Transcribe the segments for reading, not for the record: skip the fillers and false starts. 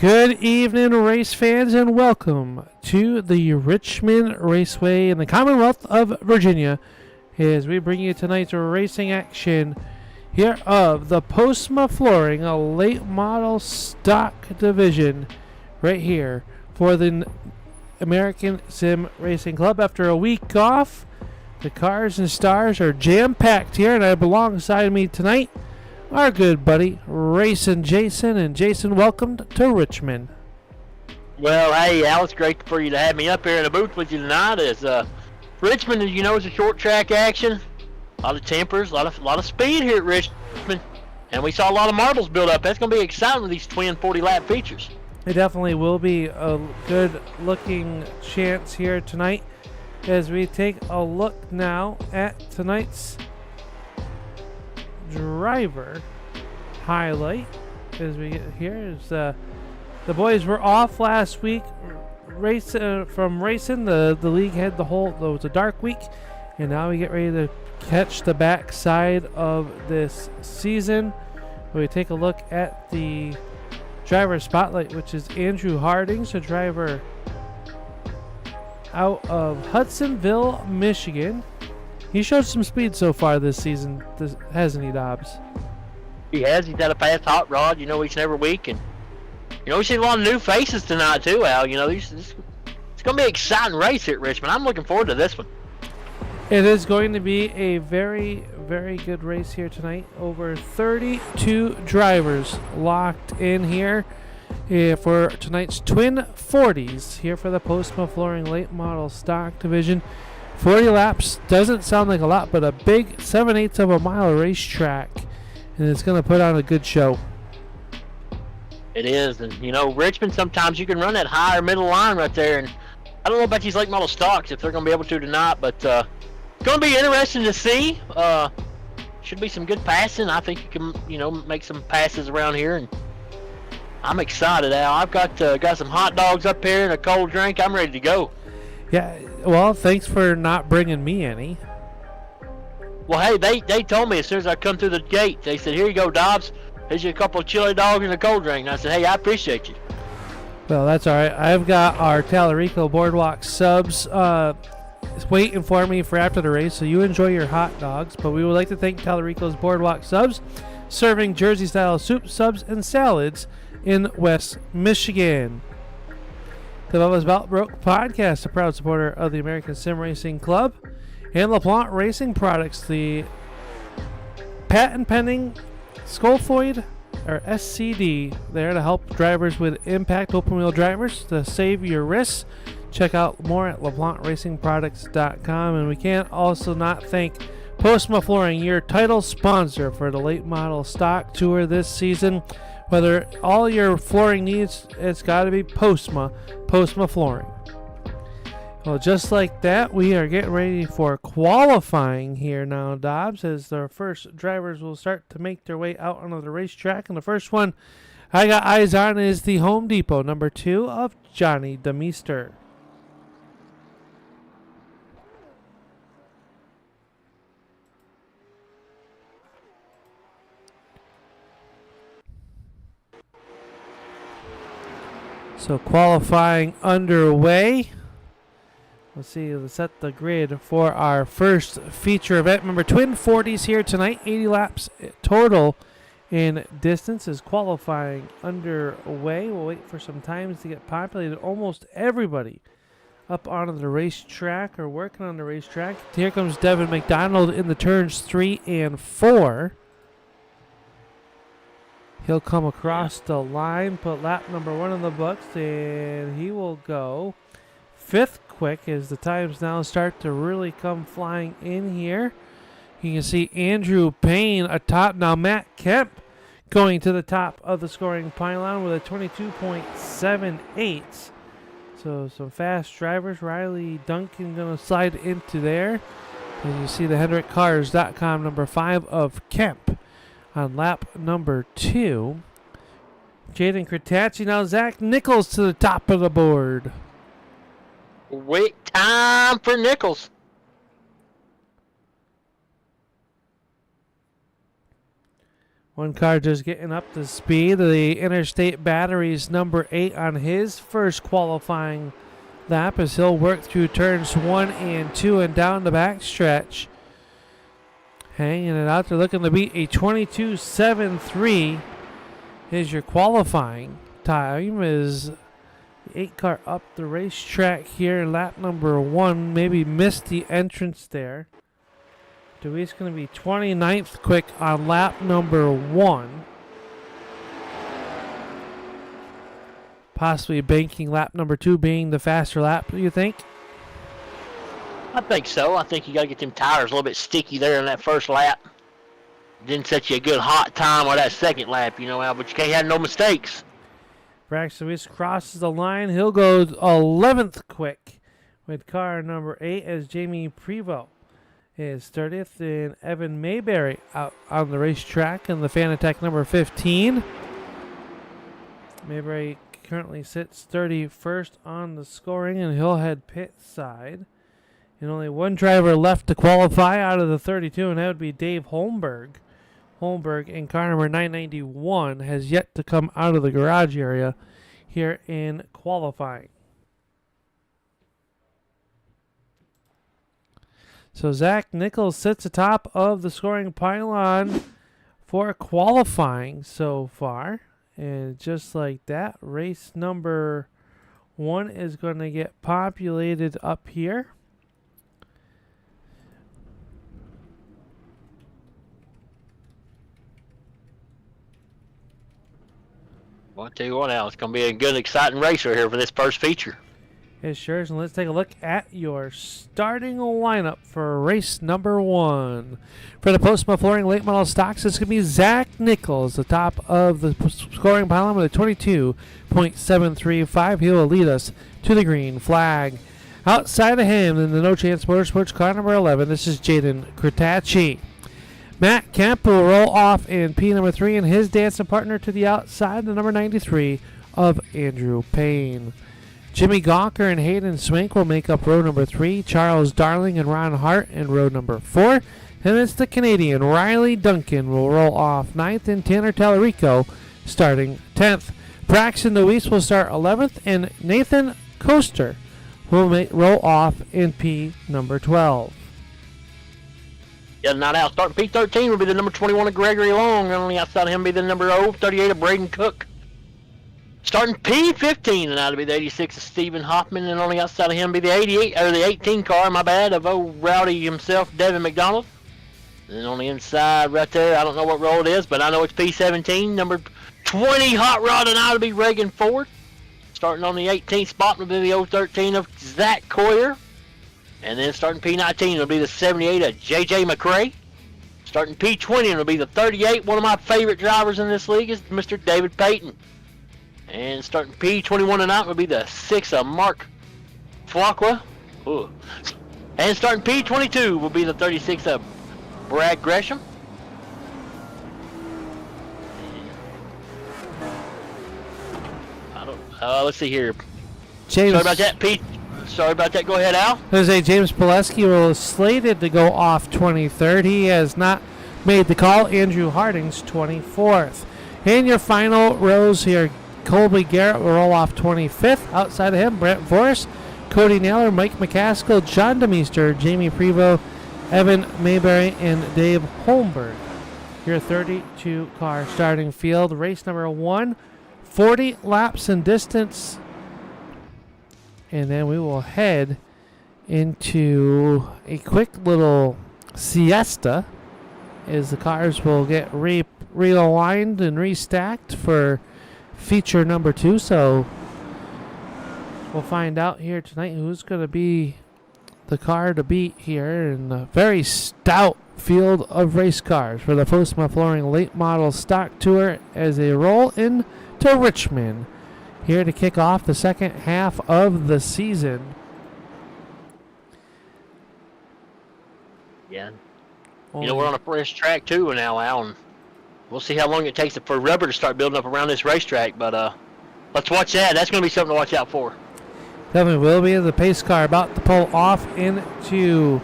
Good evening, race fans, and welcome to the Richmond Raceway in the Commonwealth of Virginia as we bring you tonight's racing action here of the Postma Flooring, a late model stock division right here for the American Sim Racing Club. After a week off, the cars and stars are jam-packed here, and I have alongside me tonight our good buddy, Racing Jason. And Jason, welcome to Richmond. Well, hey, Alex, great for you to have me up here in the booth with you tonight. Richmond, as you know, is a short track action. A lot of tempers, a lot of speed here at Richmond. And we saw a lot of marbles build up. That's going to be exciting with these twin 40-lap features. It definitely will be a good-looking chance here tonight as we take a look now at tonight's driver highlight. As we get here is the boys were off last week from racing. The league had it was a dark week, and now we get ready to catch the backside of this season. We take a look at the driver spotlight, which is Andrew Hardings, a driver out of Hudsonville, Michigan. He showed some speed so far this season, hasn't he, Dobbs? He has. He's got a fast hot rod, each and every week. And, we see a lot of new faces tonight, too, Al. It's going to be an exciting race here at Richmond. I'm looking forward to this one. It is going to be a very, very good race here tonight. Over 32 drivers locked in here for tonight's Twin 40s here for the Postma Flooring Late Model Stock Division. 40 laps doesn't sound like a lot, but a big 7/8 of a mile racetrack, and it's going to put on a good show. It is, and Richmond, sometimes you can run that higher middle line right there, and I don't know about these late model stocks if they're going to be able to tonight, but it's going to be interesting to see. Should be some good passing. I think you can make some passes around here, and I'm excited, Al. I've got some hot dogs up here and a cold drink. I'm ready to go. Yeah, well, thanks for not bringing me any. Well, hey, they told me as soon as I come through the gate, they said, "Here you go, Dobbs. Here's you a couple of chili dogs and a cold drink." And I said, "Hey, I appreciate you." Well, that's all right. I've got our Talarico Boardwalk Subs waiting for me for after the race, so you enjoy your hot dogs. But we would like to thank Talarico's Boardwalk Subs, serving Jersey-style soup, subs, and salads in West Michigan. The Bubba's About Broke podcast, a proud supporter of the American Sim Racing Club and LaPlante Racing Products, the patent pending Scolfoid or SCD, there to help drivers with impact open wheel drivers to save your risks. Check out more at LaPlanteRacingProducts.com. And we can't also not thank Postma Flooring, your title sponsor for the late model stock tour this season. Whether all your flooring needs, it's got to be Postma Flooring. Well, just like that, we are getting ready for qualifying here now, Dobbs, as the first drivers will start to make their way out onto the racetrack. And the first one I got eyes on is the Home Depot, number 2 of Johnny DeMeester. So qualifying underway. Let's see, let's set the grid for our first feature event. Remember, Twin 40s here tonight, 80 laps total in distance is qualifying underway. We'll wait for some times to get populated. Almost everybody up onto the racetrack or working on the racetrack. Here comes Devin McDonald in the turns 3 and 4. He'll come across the line, put lap number 1 in the books, and he will go 5th quick as the times now start to really come flying in here. You can see Andrew Payne atop. Now Matt Kemp going to the top of the scoring pylon with a 22.78. So some fast drivers. Riley Duncan going to slide into there. And you see the HendrickCars.com number 5 of Kemp on lap number 2. Jaden Kratacci. Now Zach Nichols to the top of the board. Wait, time for Nichols. One car just getting up to speed. The Interstate Batteries number 8 on his first qualifying lap as he'll work through turns 1 and 2 and down the back stretch. Hanging it out. They're looking to beat a 22.73 is your qualifying time. Is the 8 car up the racetrack here, lap number 1. Maybe missed the entrance there. Deweese going to be 29th quick on lap number 1. Possibly banking lap number 2 being the faster lap, do you think? I think so. I think you got to get them tires a little bit sticky there in that first lap. Didn't set you a good hot time on that second lap, you know, Al, but you can't have no mistakes. Braxton Deweese crosses the line. He'll go 11th quick with car number 8 as Jamie Prevost is 30th, and Evan Mayberry out on the racetrack in the Fanatec number 15. Mayberry currently sits 31st on the scoring, and he'll head pit side. And only one driver left to qualify out of the 32, and that would be Dave Holmberg. Holmberg in car number 991 has yet to come out of the garage area here in qualifying. So Zach Nichols sits atop of the scoring pylon for qualifying so far. And just like that, race number 1 is going to get populated up here. Well, I'll tell you what, Al, it's going to be a good, exciting race right here for this first feature. It sure is. And let's take a look at your starting lineup for race number 1. For the Postma Flooring late model stocks, it's going to be Zach Nichols, the top of the scoring pylon with a 22.735. He will lead us to the green flag. Outside of him, in the No Chance Motorsports car number 11, this is Jaden Kurtachi. Matt Kemp will roll off in P number 3, and his dancing partner to the outside, the number 93 of Andrew Payne. Jimmy Gawker and Hayden Swink will make up row number 3. Charles Darling and Ron Hart in row number 4. And it's the Canadian Riley Duncan will roll off 9th, and Tanner Tallarico starting 10th. Braxton Deweese will start 11th, and Nathan Coaster will roll off in P number 12. Yeah, not out. Starting P13 will be the number 21 of Gregory Long. And only outside of him will be the number 38 of Braden Cook. Starting P15, and that'll be the 86 of Stephen Hoffman. And only outside of him will be the 18 car, my bad, of old Rowdy himself, Devin McDonald. And then on the inside right there, I don't know what row it is, but I know it's P17. Number 20 Hot Rod and I will be Reagan Ford. Starting on the 18th spot will be the 013 of Zach Coyer. And then starting P19 will be the 78 of J.J. McRae. Starting P20 will be the 38. One of my favorite drivers in this league is Mr. David Payton. And starting P21 tonight will be the 6 of Mark Flocqua. Ooh. And starting P22 will be the 36 of Brad Gresham. Let's see here. James. Sorry about that, Pete. Sorry about that. Go ahead, Al. Jose James Pileski was slated to go off 23rd. He has not made the call. Andrew Harding's 24th. In your final rows here, Colby Garrett will roll off 25th. Outside of him, Brent Forrest, Cody Naylor, Mike McCaskill, John DeMeester, Jamie Prevost, Evan Mayberry, and Dave Holmberg. Your 32-car starting field. Race number 1, 40 laps in distance. And then we will head into a quick little siesta as the cars will get realigned and restacked for feature number 2. So we'll find out here tonight who's going to be the car to beat here in a very stout field of race cars for the Postma Flooring Late Model Stock Tour as they roll into Richmond here to kick off the second half of the season. Yeah. You know, we're on a fresh track too now, Al, and we'll see how long it takes for rubber to start building up around this racetrack, but let's watch that. That's going to be something to watch out for. Definitely will be. The pace car about to pull off into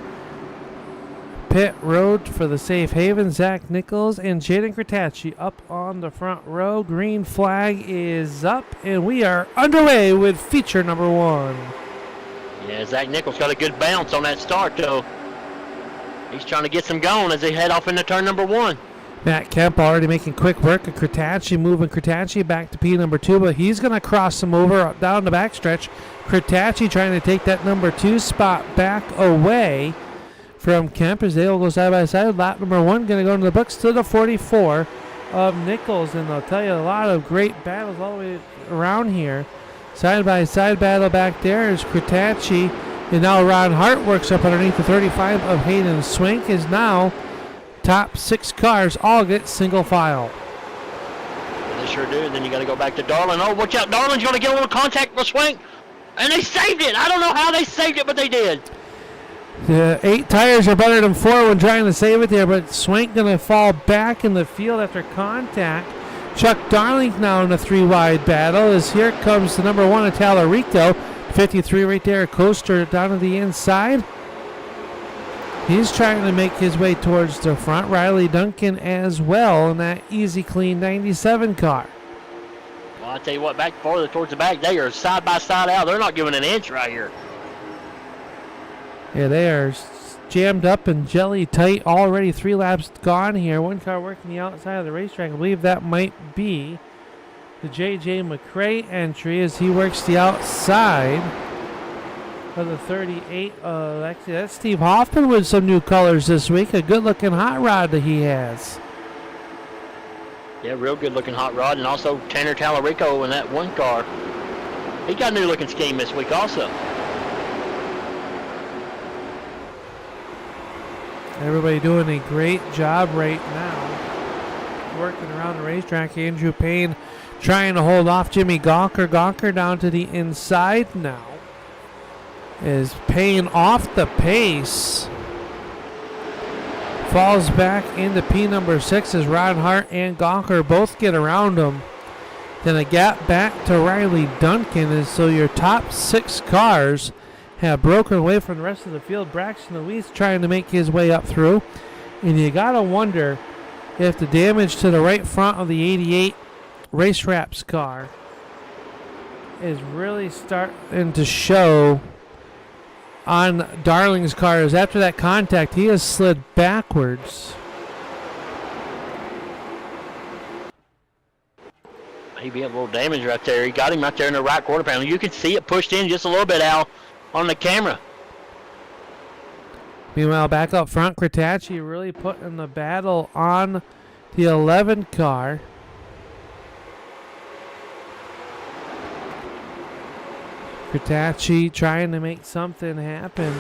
pit road for the safe haven. Zach Nichols and Jaden Kratacci up on the front row. Green flag is up, and we are underway with feature number 1. Yeah, Zach Nichols got a good bounce on that start, though. He's trying to get some going as they head off into turn number 1. Matt Kemp already making quick work of Kratacci, moving Kratacci back to P number 2, but he's going to cross him over down the backstretch. Kratacci trying to take that number 2 spot back away from Kemp as they will go side by side. Lap number 1 going to go into the books to the 44 of Nichols, and I'll tell you, a lot of great battles all the way around here. Side by side battle back there is Kratacci, and now Ron Hart works up underneath the 35 of Hayden Swink. Is now top 6 cars all get single file. They sure do. Then you got to go back to Darlin. Oh, watch out. Darlin's going to get a little contact with Swink. And they saved it. I don't know how they saved it, but they did. The 8 tires are better than 4 when trying to save it there, but Swink going to fall back in the field after contact. Chuck Darling now in a 3-wide battle as here comes the number 1 of Tallarico. 53 right there, Coaster down to the inside. He's trying to make his way towards the front. Riley Duncan as well in that easy clean 97 car. Well, I'll tell you what, back farther towards the back, they are side by side out. They're not giving an inch right here. Yeah, they are jammed up and jelly tight. Already 3 laps gone here. 1 car working the outside of the racetrack. I believe that might be the J.J. McCrae entry as he works the outside of the 38. Actually, that's Steve Hoffman with some new colors this week. A good-looking hot rod that he has. Yeah, real good-looking hot rod. And also Tanner Tallarico in that 1 car. He got a new-looking scheme this week also. Everybody doing a great job right now. Working around the racetrack. Andrew Payne trying to hold off Jimmy Gawker. Gawker down to the inside now. Is Payne off the pace. Falls back into P number 6 as Ron Hart and Gawker both get around him. Then a gap back to Riley Duncan. And so your top 6 cars have broken away from the rest of the field. Braxton Louise trying to make his way up through. And you got to wonder if the damage to the right front of the 88 Race Wraps car is really starting to show on Darling's car. As after that contact, he has slid backwards. Maybe a little damage right there. He got him right there in the right quarter panel. You can see it pushed in just a little bit, Al, on the camera. Meanwhile, back up front, Kratacci really putting the battle on the 11 car. Kratacci trying to make something happen.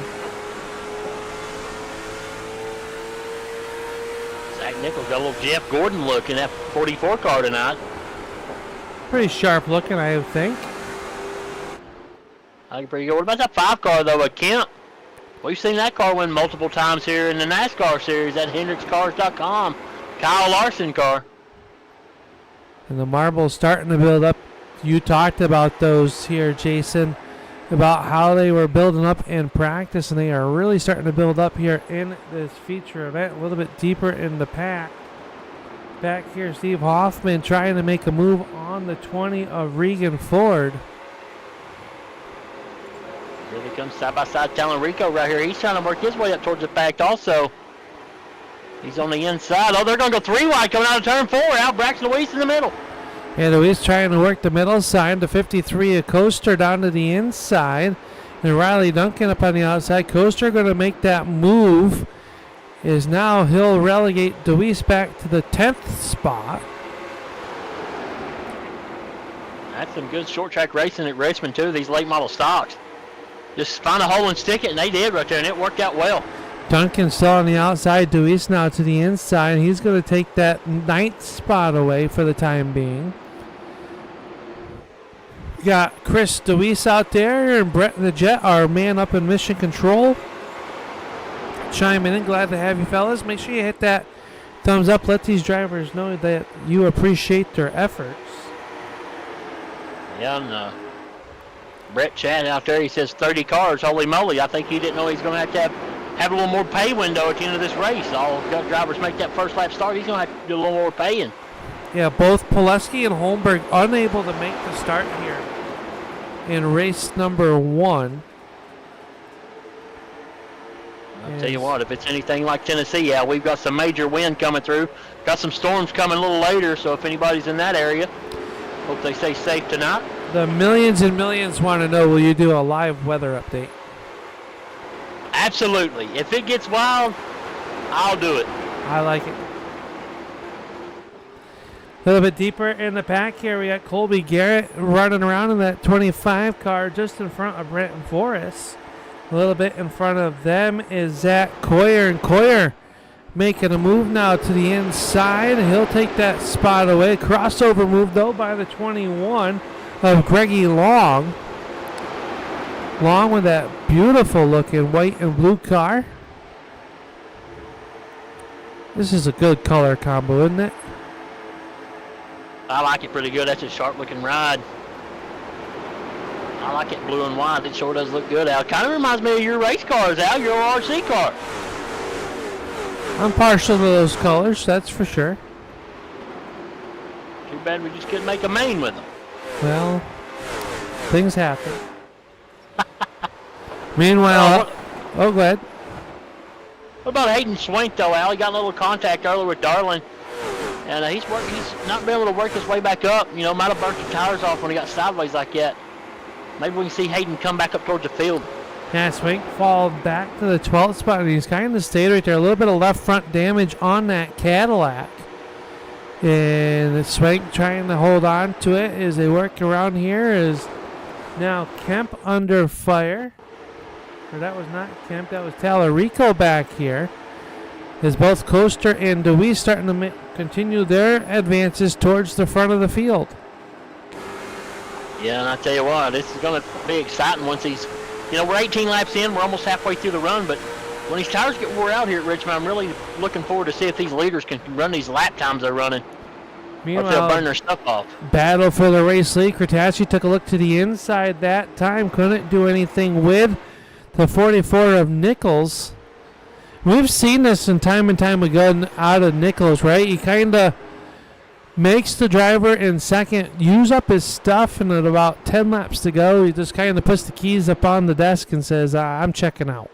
Zach Nichols got a little Jeff Gordon look in that 44 car tonight. Pretty sharp looking, I think. I think pretty good. What about that 5 car, though, at Kemp? We've seen that car win multiple times here in the NASCAR series at HendricksCars.com. Kyle Larson car. And the marbles starting to build up. You talked about those here, Jason, about how they were building up in practice, and they are really starting to build up here in this feature event, a little bit deeper in the pack. Back here, Steve Hoffman trying to make a move on the 20 of Regan Ford. Here he comes side by side, Tallarico right here. He's trying to work his way up towards the pack also. He's on the inside. Oh, they're going to go 3-wide coming out of turn 4. Al Braxton Louise in the middle. And Louise trying to work the middle side. The 53 of Coaster down to the inside. And Riley Duncan up on the outside. Coaster going to make that move. Is now he'll relegate Deweese back to the 10th spot. That's some good short track racing at Richmond too, these late model stocks. Just find a hole and stick it, and they did right there, and it worked out well. Duncan still on the outside. Deweese now to the inside. He's going to take that 9th spot away for the time being. We got Chris Deweese out there, and Brett the Jet, our man up in mission control, chiming in. Glad to have you fellas. Make sure you hit that thumbs up. Let these drivers know that you appreciate their efforts. Yeah, and Brett Chad out there, he says 30 cars. Holy moly, I think he didn't know he's going to have have a little more pay window at the end of this race. All drivers make that first lap start, he's going to have to do a little more paying. Yeah, both Pileski and Holmberg unable to make the start here in race number 1. I'll tell you what, if it's anything like Tennessee, yeah, we've got some major wind coming through. Got some storms coming a little later, so if anybody's in that area, hope they stay safe tonight. The millions and millions want to know, will you do a live weather update? Absolutely. If it gets wild, I'll do it. I like it. A little bit deeper in the pack here, we got Colby Garrett running around in that 25 car just in front of Brenton Forrest. A little bit in front of them is Zach Coyer, and Coyer making a move now to the inside. He'll take that spot away. Crossover move, though, by the 21 of Greggy Long. Long with that beautiful-looking white and blue car. This is a good color combo, isn't it? I like it pretty good. That's a sharp-looking ride. I like it blue and white. It sure does look good, Al. Kind of reminds me of your race cars, Al, your RC car. I'm partial to those colors, that's for sure. Too bad we just couldn't make a main with them. Well, things happen. Meanwhile, oh, go ahead. What about Hayden Swank, though, Al? He got a little contact earlier with Darlin. And he's not been able to work his way back up. You know, might have burnt the tires off when he got sideways like that. Maybe we can see Hayden come back up towards the field. Yeah, Swank fall back to the 12th spot, and he's kind of stayed right there. A little bit of left front damage on that Cadillac. And Swank trying to hold on to it as they work around here. Is now Kemp under fire. Or that was not Kemp, that was Tallarico back here. Is both Coaster and Dewey starting to continue their advances towards the front of the field. Yeah, and I tell you what, this is going to be exciting once he's, we're 18 laps in, we're almost halfway through the run, but when these tires get wore out here at Richmond, I'm really looking forward to see if these leaders can run these lap times they're running. Meanwhile, or if they'll burn their stuff off. Battle for the race lead. Kratacci took a look to the inside that time, couldn't do anything with the 44 of Nichols. We've seen this in time and time ago out of Nichols, right? He kind of makes the driver in second use up his stuff, and at about 10 laps to go, he just kind of puts the keys up on the desk and says, I'm checking out.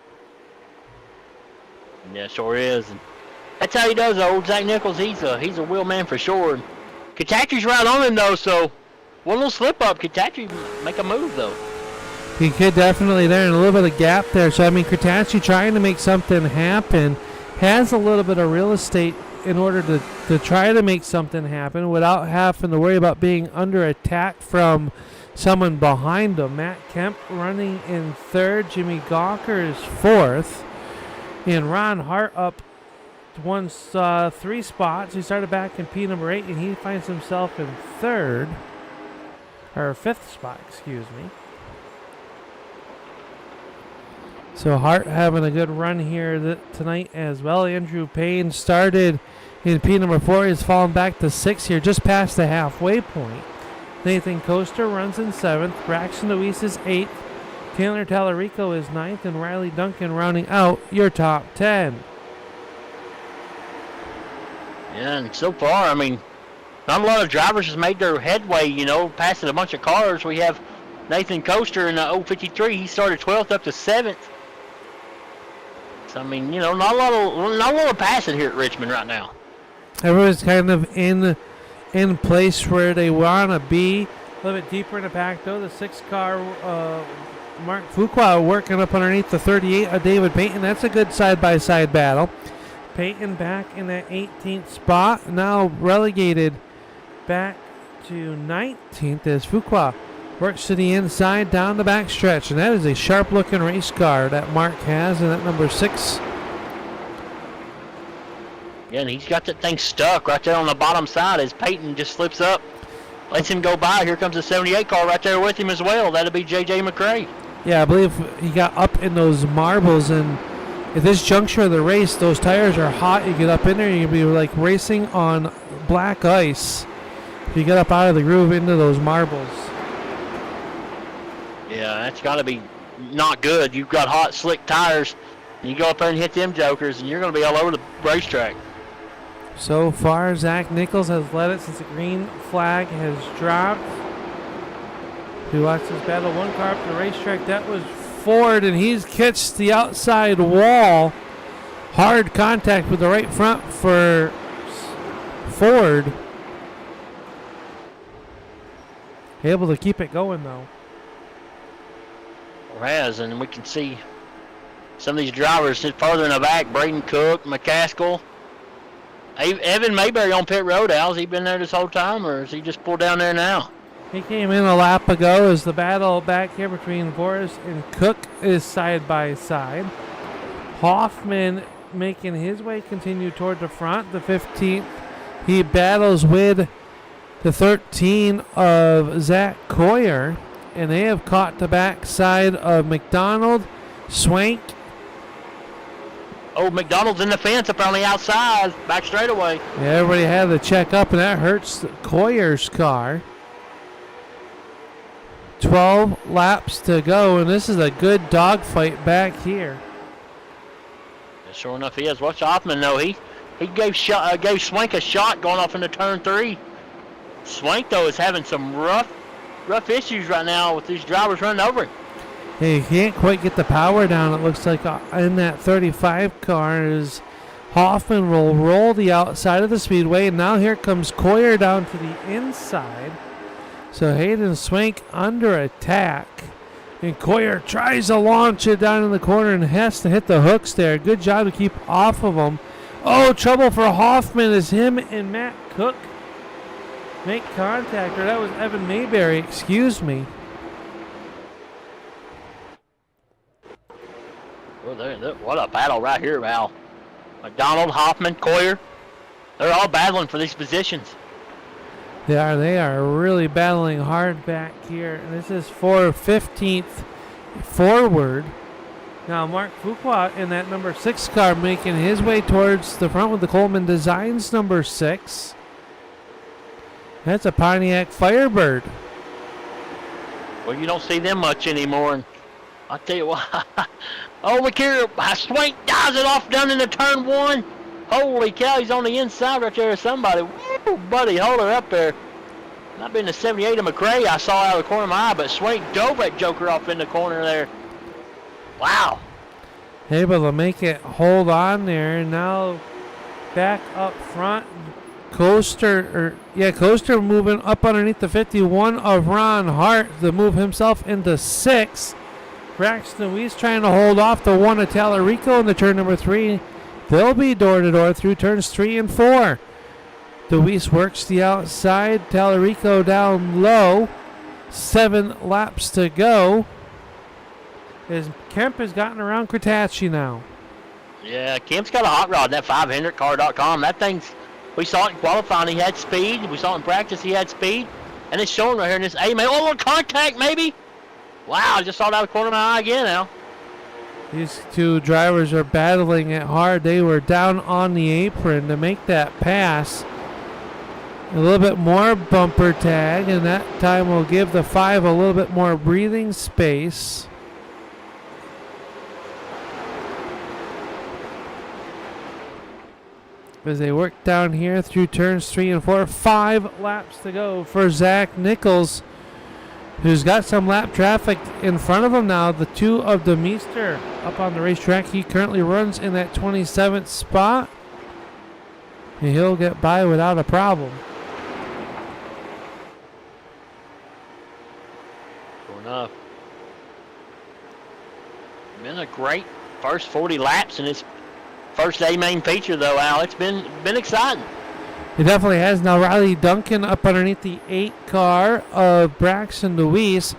Yeah, sure is. And that's how he does, old Zach Nichols. He's a wheel man for sure. Katachi's right on him, though, so one little slip-up, Katachi make a move, though. He could definitely there, and a little bit of gap there. So, I mean, Kratacci trying to make something happen, has a little bit of real estate in order to try to make something happen without having to worry about being under attack from someone behind him. Matt Kemp running in third. Jimmy Gawker is fourth. And Ron Hart up to 3 spots. He started back in P number 8, and he finds himself in third. Or 5th spot, excuse me. So Hart having a good run here tonight as well. Andrew Payne started in P number 4. He's fallen back to 6 here, just past the halfway point. Nathan Coaster runs in 7th. Braxton Luis is 8th. Taylor Tallarico is 9th. And Riley Duncan rounding out your top 10. Yeah, and so far, I mean, not a lot of drivers has made their headway, passing a bunch of cars. We have Nathan Coaster in the 053. He started 12th up to 7th. I mean, not a lot of passing here at Richmond right now. Everyone's kind of in place where they want to be. A little bit deeper in the pack, though. The 6-car Mark Fuqua working up underneath the 38 of David Payton. That's a good side-by-side battle. Payton back in that 18th spot. Now relegated back to 19th as Fuqua works to the inside, down the back stretch. And that is a sharp-looking race car that Mark has in that number 6. Yeah, and he's got that thing stuck right there on the bottom side as Payton just slips up. Lets him go by. Here comes the 78 car right there with him as well. That'll be J.J. McCray. Yeah, I believe he got up in those marbles. And at this juncture of the race, those tires are hot. You get up in there, you'll be like racing on black ice. You get up out of the groove into those marbles. Yeah, that's got to be not good. You've got hot, slick tires. You go up there and hit them jokers, and you're going to be all over the racetrack. So far, Zach Nichols has led it since the green flag has dropped. We watched this battle. One car up the racetrack. That was Ford, and he's catched the outside wall. Hard contact with the right front for Ford. Able to keep it going, though. Has, and we can see some of these drivers just farther in the back. Braden Cook, McCaskill. Evan Mayberry on pit road. Has he been there this whole time, or is he just pulled down there now? He came in a lap ago as the battle back here between Forrest and Cook is side by side. Hoffman making his way continue toward the front, the 15th. He battles with the 13 of Zach Coyer, and they have caught the backside of McDonald, Swank. Oh, McDonald's in the fence up on the outside, back straightaway. Yeah, everybody had to check up, and that hurts Coyer's car. 12 laps to go, and this is a good dogfight back here. Sure enough, he is. Watch Hoffman, though. He gave Swank a shot going off into turn 3. Swank, though, is having some rough issues right now with these drivers running over him. He can't quite get the power down. It looks like in that 35 car is Hoffman will roll the outside of the speedway, and now here comes Coyer down to the inside. So Hayden Swank under attack, and Coyer tries to launch it down in the corner and has to hit the hooks there. Good job to keep off of him. Oh, trouble for Hoffman as him and Matt Cook make contact, or that was Evan Mayberry, excuse me. Well, what a battle right here, Val. McDonald, Hoffman, Coyer, they're all battling for these positions. They are really battling hard back here. And this is for 15th forward. Now Mark Fuqua in that number 6 car making his way towards the front with the Coleman Designs number 6. That's a Pontiac Firebird. Well, you don't see them much anymore. And I'll tell you what. Oh, look here. Swank dives it off down into turn 1. Holy cow, he's on the inside right there. Somebody. Woo, buddy, hold her up there. Not been the 78 of McRae I saw out of the corner of my eye, but Swank dove that joker off in the corner there. Wow. Able to make it hold on there. And now back up front. Coaster moving up underneath the 51 of Ron Hart to move himself into 6. Braxton Weiss trying to hold off the 1 of Tallarico in the turn number 3. They'll be door-to-door through turns 3 and 4. DeWeese works the outside. Tallarico down low. 7 laps to go. As Kemp has gotten around Kratacci now. Yeah, Kemp's got a hot rod, that 500car.com. That thing's, we saw it in qualifying, he had speed. We saw it in practice, he had speed. And it's showing right here in this A. Oh, a little contact maybe. Wow, I just saw it out of the corner of my eye again now. These two drivers are battling it hard. They were down on the apron to make that pass. A little bit more bumper tag, and that time will give the 5 a little bit more breathing space. As they work down here through turns 3 and 4. 5 laps to go for Zach Nichols, who's got some lap traffic in front of him now. The 2 of the Meester up on the racetrack. He currently runs in that 27th spot, and he'll get by without a problem. Sure enough. Been a great first 40 laps in this first A main feature, though, Al. It's been exciting. It definitely has. Now Riley Duncan up underneath the 8 car of Braxton DeWeese.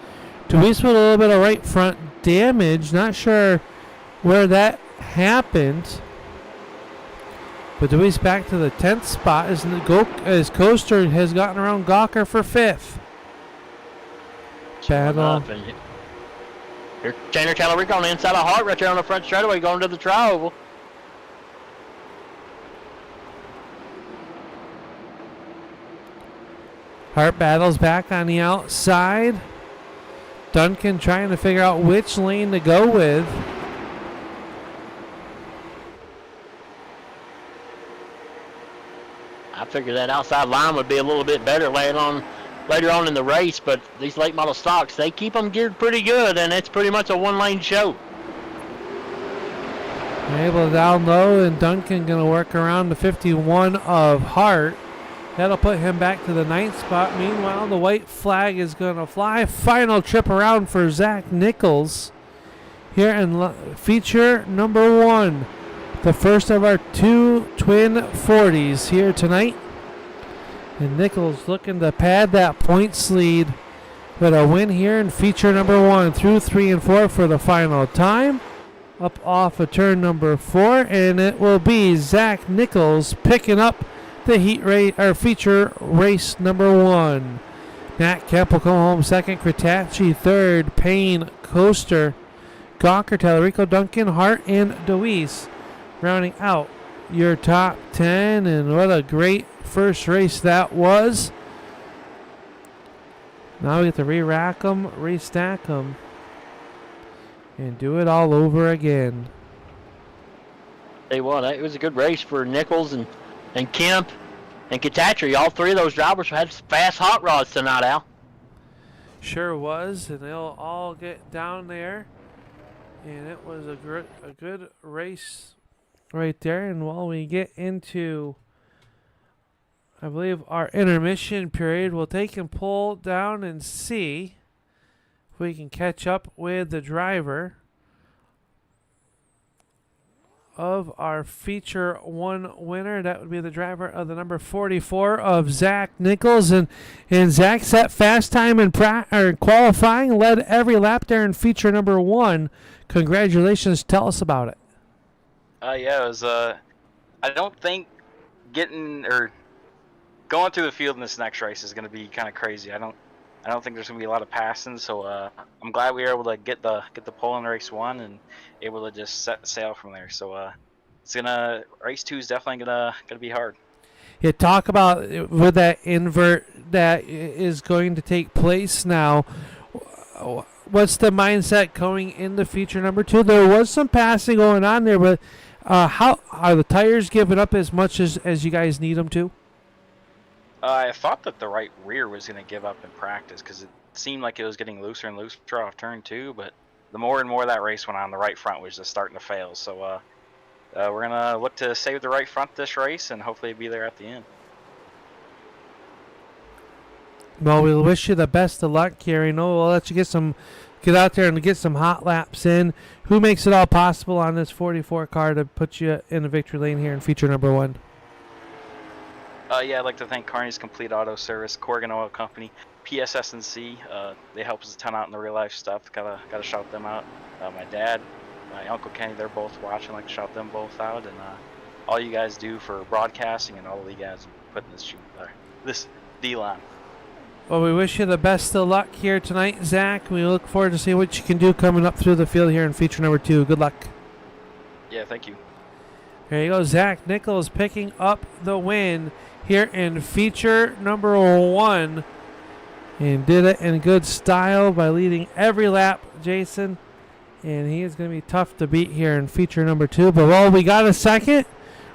DeWeese with a little bit of right front damage. Not sure where that happened. But DeWeese back to the 10th spot as Coaster has gotten around Gawker for 5th. Battle. Here, Tanner Tallarico on the inside of Hart right there on the front straightaway going to the tri-oval. Hart battles back on the outside. Duncan trying to figure out which lane to go with. figured that outside line would be a little bit better later on in the race. But these late model stocks, they keep them geared pretty good, and it's pretty much a one-lane show. Able down low, and Duncan going to work around the 51 of Hart. That'll put him back to the 9th spot. Meanwhile, the white flag is going to fly. Final trip around for Zach Nichols here in feature number 1. The first of our 2 twin 40s here tonight. And Nichols looking to pad that points lead with a win here in feature number 1 through 3 and 4 for the final time. Up off of turn number 4, and it will be Zach Nichols picking up the heat race or feature race number 1. Nat Kemp will come home second, Kratacci third, Payne, Coaster, Gawker, Tallarico, Duncan, Hart, and DeWeese rounding out your top 10. And what a great first race that was. Now we get to re-rack them, restack them, and do it all over again. Tell you what, it was a good race for Nichols and Kemp and Kratacci. All 3 of those drivers had fast hot rods tonight, Al. Sure was, and they'll all get down there. And it was a good race right there. And while we get into, I believe, our intermission period, we'll take and pull down and see if we can catch up with the driver of our feature 1 winner. That would be the driver of the number 44 of Zach Nichols. And Zach set fast time in qualifying, led every lap there in feature number 1. Congratulations. Tell us about it. Yeah, it was, I don't think going through the field in this next race is going to be kind of crazy. I don't think there's going to be a lot of passing, so I'm glad we were able to get the pole in race 1 and able to just set sail from there. So race 2 is definitely gonna be hard. You talk about with that invert that is going to take place now. What's the mindset going into feature number 2? There was some passing going on there, but how are the tires giving up as much as you guys need them to? I thought that the right rear was going to give up in practice because it seemed like it was getting looser and looser off turn 2, but the more and more that race went on, the right front was just starting to fail. So we're going to look to save the right front this race and hopefully be there at the end. Well, we'll wish you the best of luck here. We'll let you get out there and get some hot laps in. Who makes it all possible on this 44 car to put you in the victory lane here in feature number 1? Yeah, I'd like to thank Kearney's Complete Auto Service, Corrigan Oil Company, PSS&C. They help us a ton out in the real life stuff. Gotta shout them out. My dad, my Uncle Kenny, they're both watching. Like to shout them both out, and all you guys do for broadcasting and all of you guys putting this deal on. Well, we wish you the best of luck here tonight, Zach. We look forward to see what you can do coming up through the field here in feature number 2. Good luck. Yeah, thank you. There you go, Zach Nichols picking up the win here in feature number 1, and did it in good style by leading every lap, Jason. And he is going to be tough to beat here in feature number 2. But while we got a second,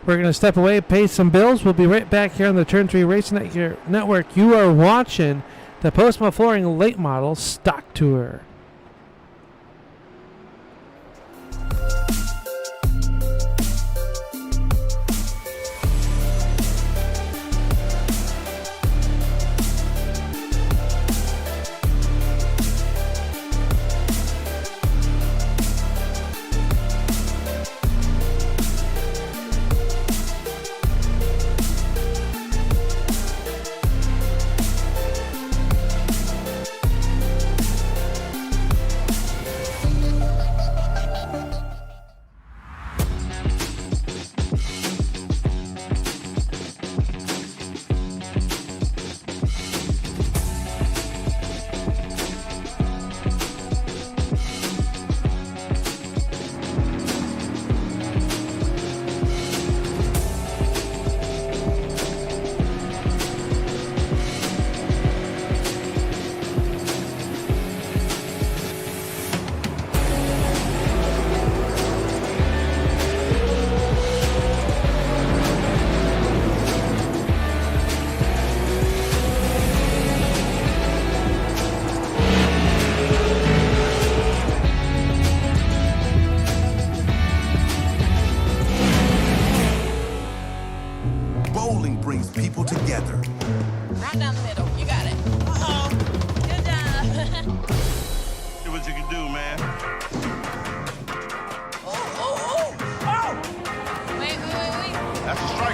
we're going to step away, pay some bills. We'll be right back here on the Turn 3 Racing Network. You are watching the Postma Flooring Late Model Stock Tour.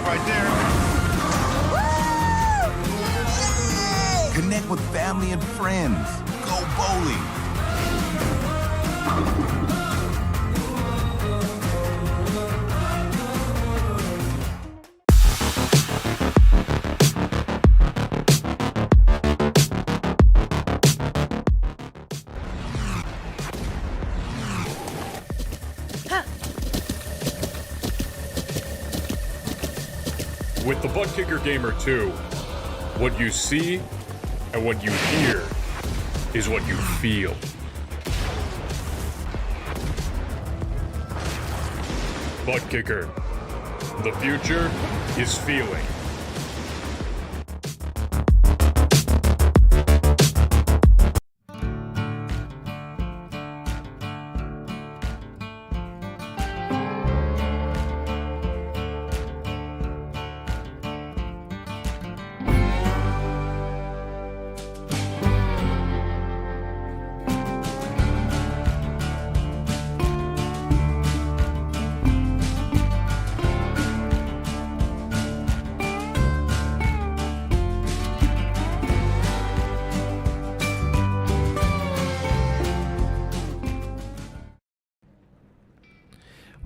right there. Connect with family and friends. Go bowling. With the Butt Kicker Gamer 2, what you see and what you hear is what you feel. Butt Kicker. The future is feeling.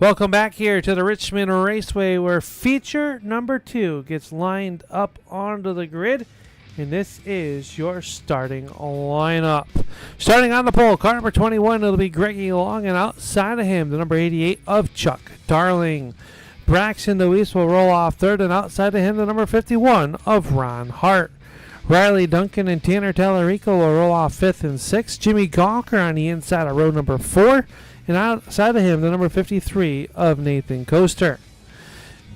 Welcome back here to the Richmond Raceway, where feature number 2 gets lined up onto the grid, and this is your starting lineup. Starting on the pole, car number 21, it'll be Greggy Long, and outside of him, the number 88 of Chuck Darling. Braxton DeWeese will roll off third, and outside of him, the number 51 of Ron Hart. Riley Duncan and Tanner Tallarico will roll off 5th and 6th. Jimmy Gawker on the inside of row number 4. And outside of him, the number 53 of Nathan Coaster.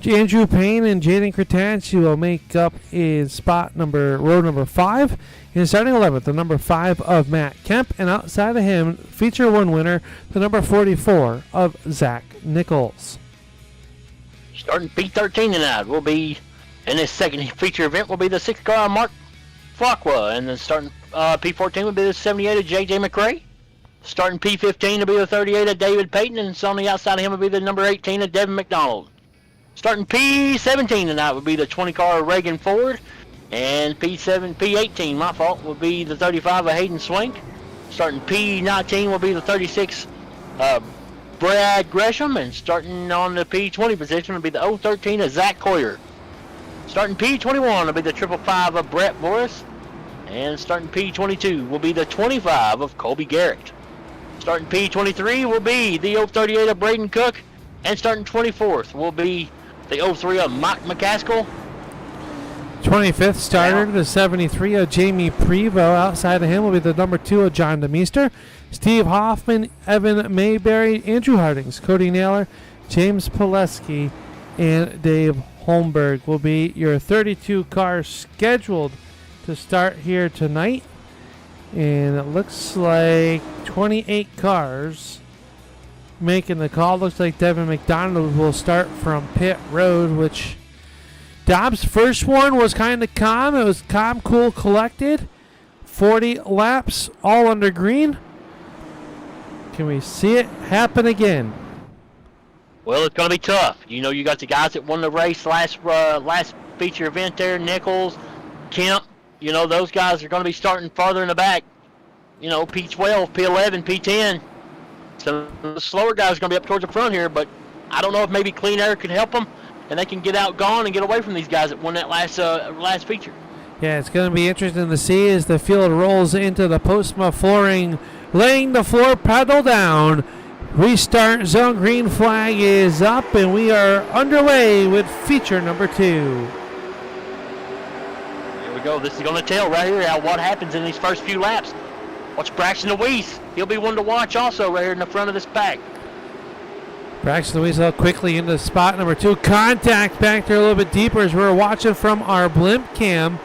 Andrew Payne and Jaden Cretanci will make up in row number 5. And starting 11th, the number 5 of Matt Kemp. And outside of him, feature 1 winner, the number 44 of Zach Nichols. Starting P13 tonight will be, in this second feature event, will be the 6th car Mark Flocqua. And then starting P14 will be the 78 of J.J. McRae. Starting P15 will be the 38 of David Payton, and on the outside of him will be the number 18 of Devin McDonald. Starting P17 tonight will be the 20 car Reagan Ford, and P18, my fault, will be the 35 of Hayden Swink. Starting P19 will be the 36 Brad Gresham, and starting on the P20 position will be the 013 of Zach Coyer. Starting P21 will be the 555 of Brett Morris, and starting P22 will be the 25 of Colby Garrett. Starting P23 will be the 038 of Braden Cook, and starting 24th will be the 03 of Mike McCaskill. 25th starter, the 73 of Jamie Prevost. Outside of him will be the number 2 of John DeMeester. Steve Hoffman, Evan Mayberry, Andrew Hardings, Cody Naylor, James Pileski, and Dave Holmberg will be your 32 cars scheduled to start here tonight. And it looks like 28 cars making the call. Looks like Devin McDonald will start from pit road, which Dobbs' first one was kind of calm. It was calm, cool, collected. 40 laps, all under green. Can we see it happen again? Well, it's going to be tough. You know, you got the guys that won the race last feature event there, Nichols, Kemp. You know, those guys are going to be starting farther in the back. You know, P12, P11, P10. Some of the slower guys are going to be up towards the front here, but I don't know if maybe clean air can help them, and they can get out gone and get away from these guys that won that last feature. Yeah, it's going to be interesting to see as the field rolls into the Postma flooring, laying the floor pedal down. Restart zone, green flag is up, and we are underway with feature number 2. Go. This is going to tell right here what happens in these first few laps. Watch Braxton DeWeese. He'll be one to watch also right here in the front of this pack. Braxton DeWeese quickly into spot number 2. Contact back there a little bit deeper as we're watching from our blimp cam.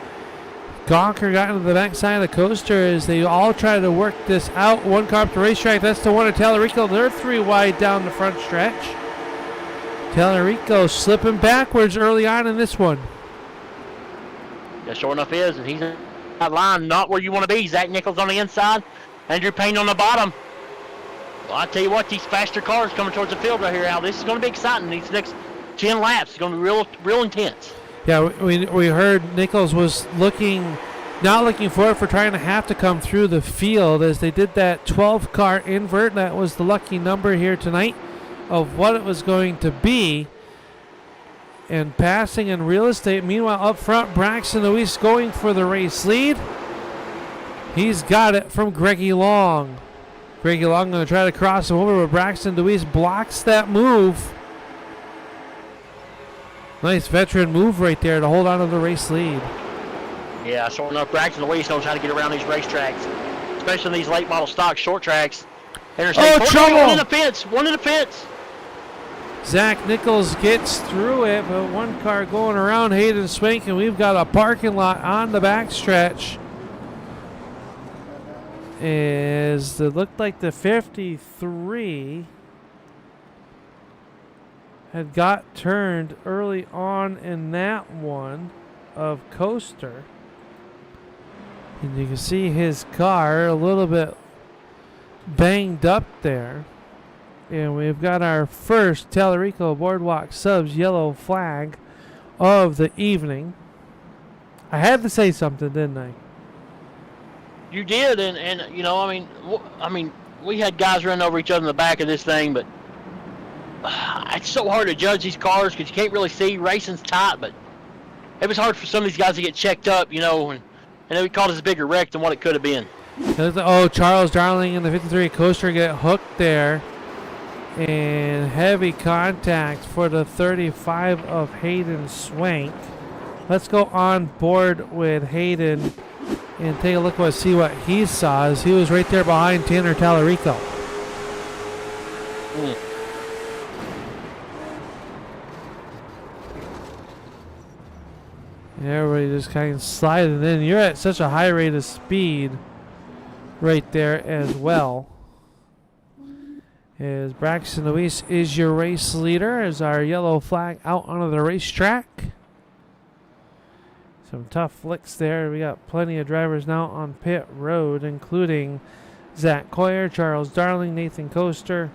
Gawker got into the backside of the coaster as they all try to work this out. One car up the racetrack. That's the one of Tallarico. They're 3 wide down the front stretch. Tallarico slipping backwards early on in this one. Yeah, sure enough is, and he's in that line, not where you want to be. Zach Nichols on the inside, Andrew Payne on the bottom. Well, I tell you what, these faster cars coming towards the field right here, Al. This is going to be exciting. These next 10 laps. It's going to be real intense. Yeah, we heard Nichols was not looking forward for trying to have to come through the field as they did that 12-car invert. That was the lucky number here tonight of what it was going to be. And passing in real estate. Meanwhile, up front, Braxton Luis going for the race lead. He's got it from Greggy Long. Greggy Long going to try to cross him over, but Braxton Luis blocks that move. Nice veteran move right there to hold on to the race lead. Yeah, sure enough, Braxton Luis knows how to get around these racetracks, especially these late model stock short tracks. Oh, trouble! One in the fence. Zach Nichols gets through it, but one car going around Hayden Swank, and we've got a parking lot on the backstretch. It looked like the 53 had got turned early on in that one of Coaster. And you can see his car a little bit banged up there. And we've got our first Tallarico Boardwalk Subs yellow flag of the evening. I had to say something, didn't I? You did, and you know, I mean, we had guys running over each other in the back of this thing, but it's so hard to judge these cars because you can't really see. Racing's tight, but it was hard for some of these guys to get checked up, you know, and it caused us a bigger wreck than what it could have been. Oh, Charles Darling and the 53 Coaster get hooked there. And heavy contact for the 35 of Hayden Swank. Let's go on board with Hayden and take a look see what he saw as he was right there behind Tanner Tallarico. Everybody just kind of sliding in. You're at such a high rate of speed right there as well. As Braxton Luis is your race leader as our yellow flag out onto the racetrack. Some tough flicks there. We got plenty of drivers now on pit road, including Zach Coyer, Charles Darling, Nathan Coaster,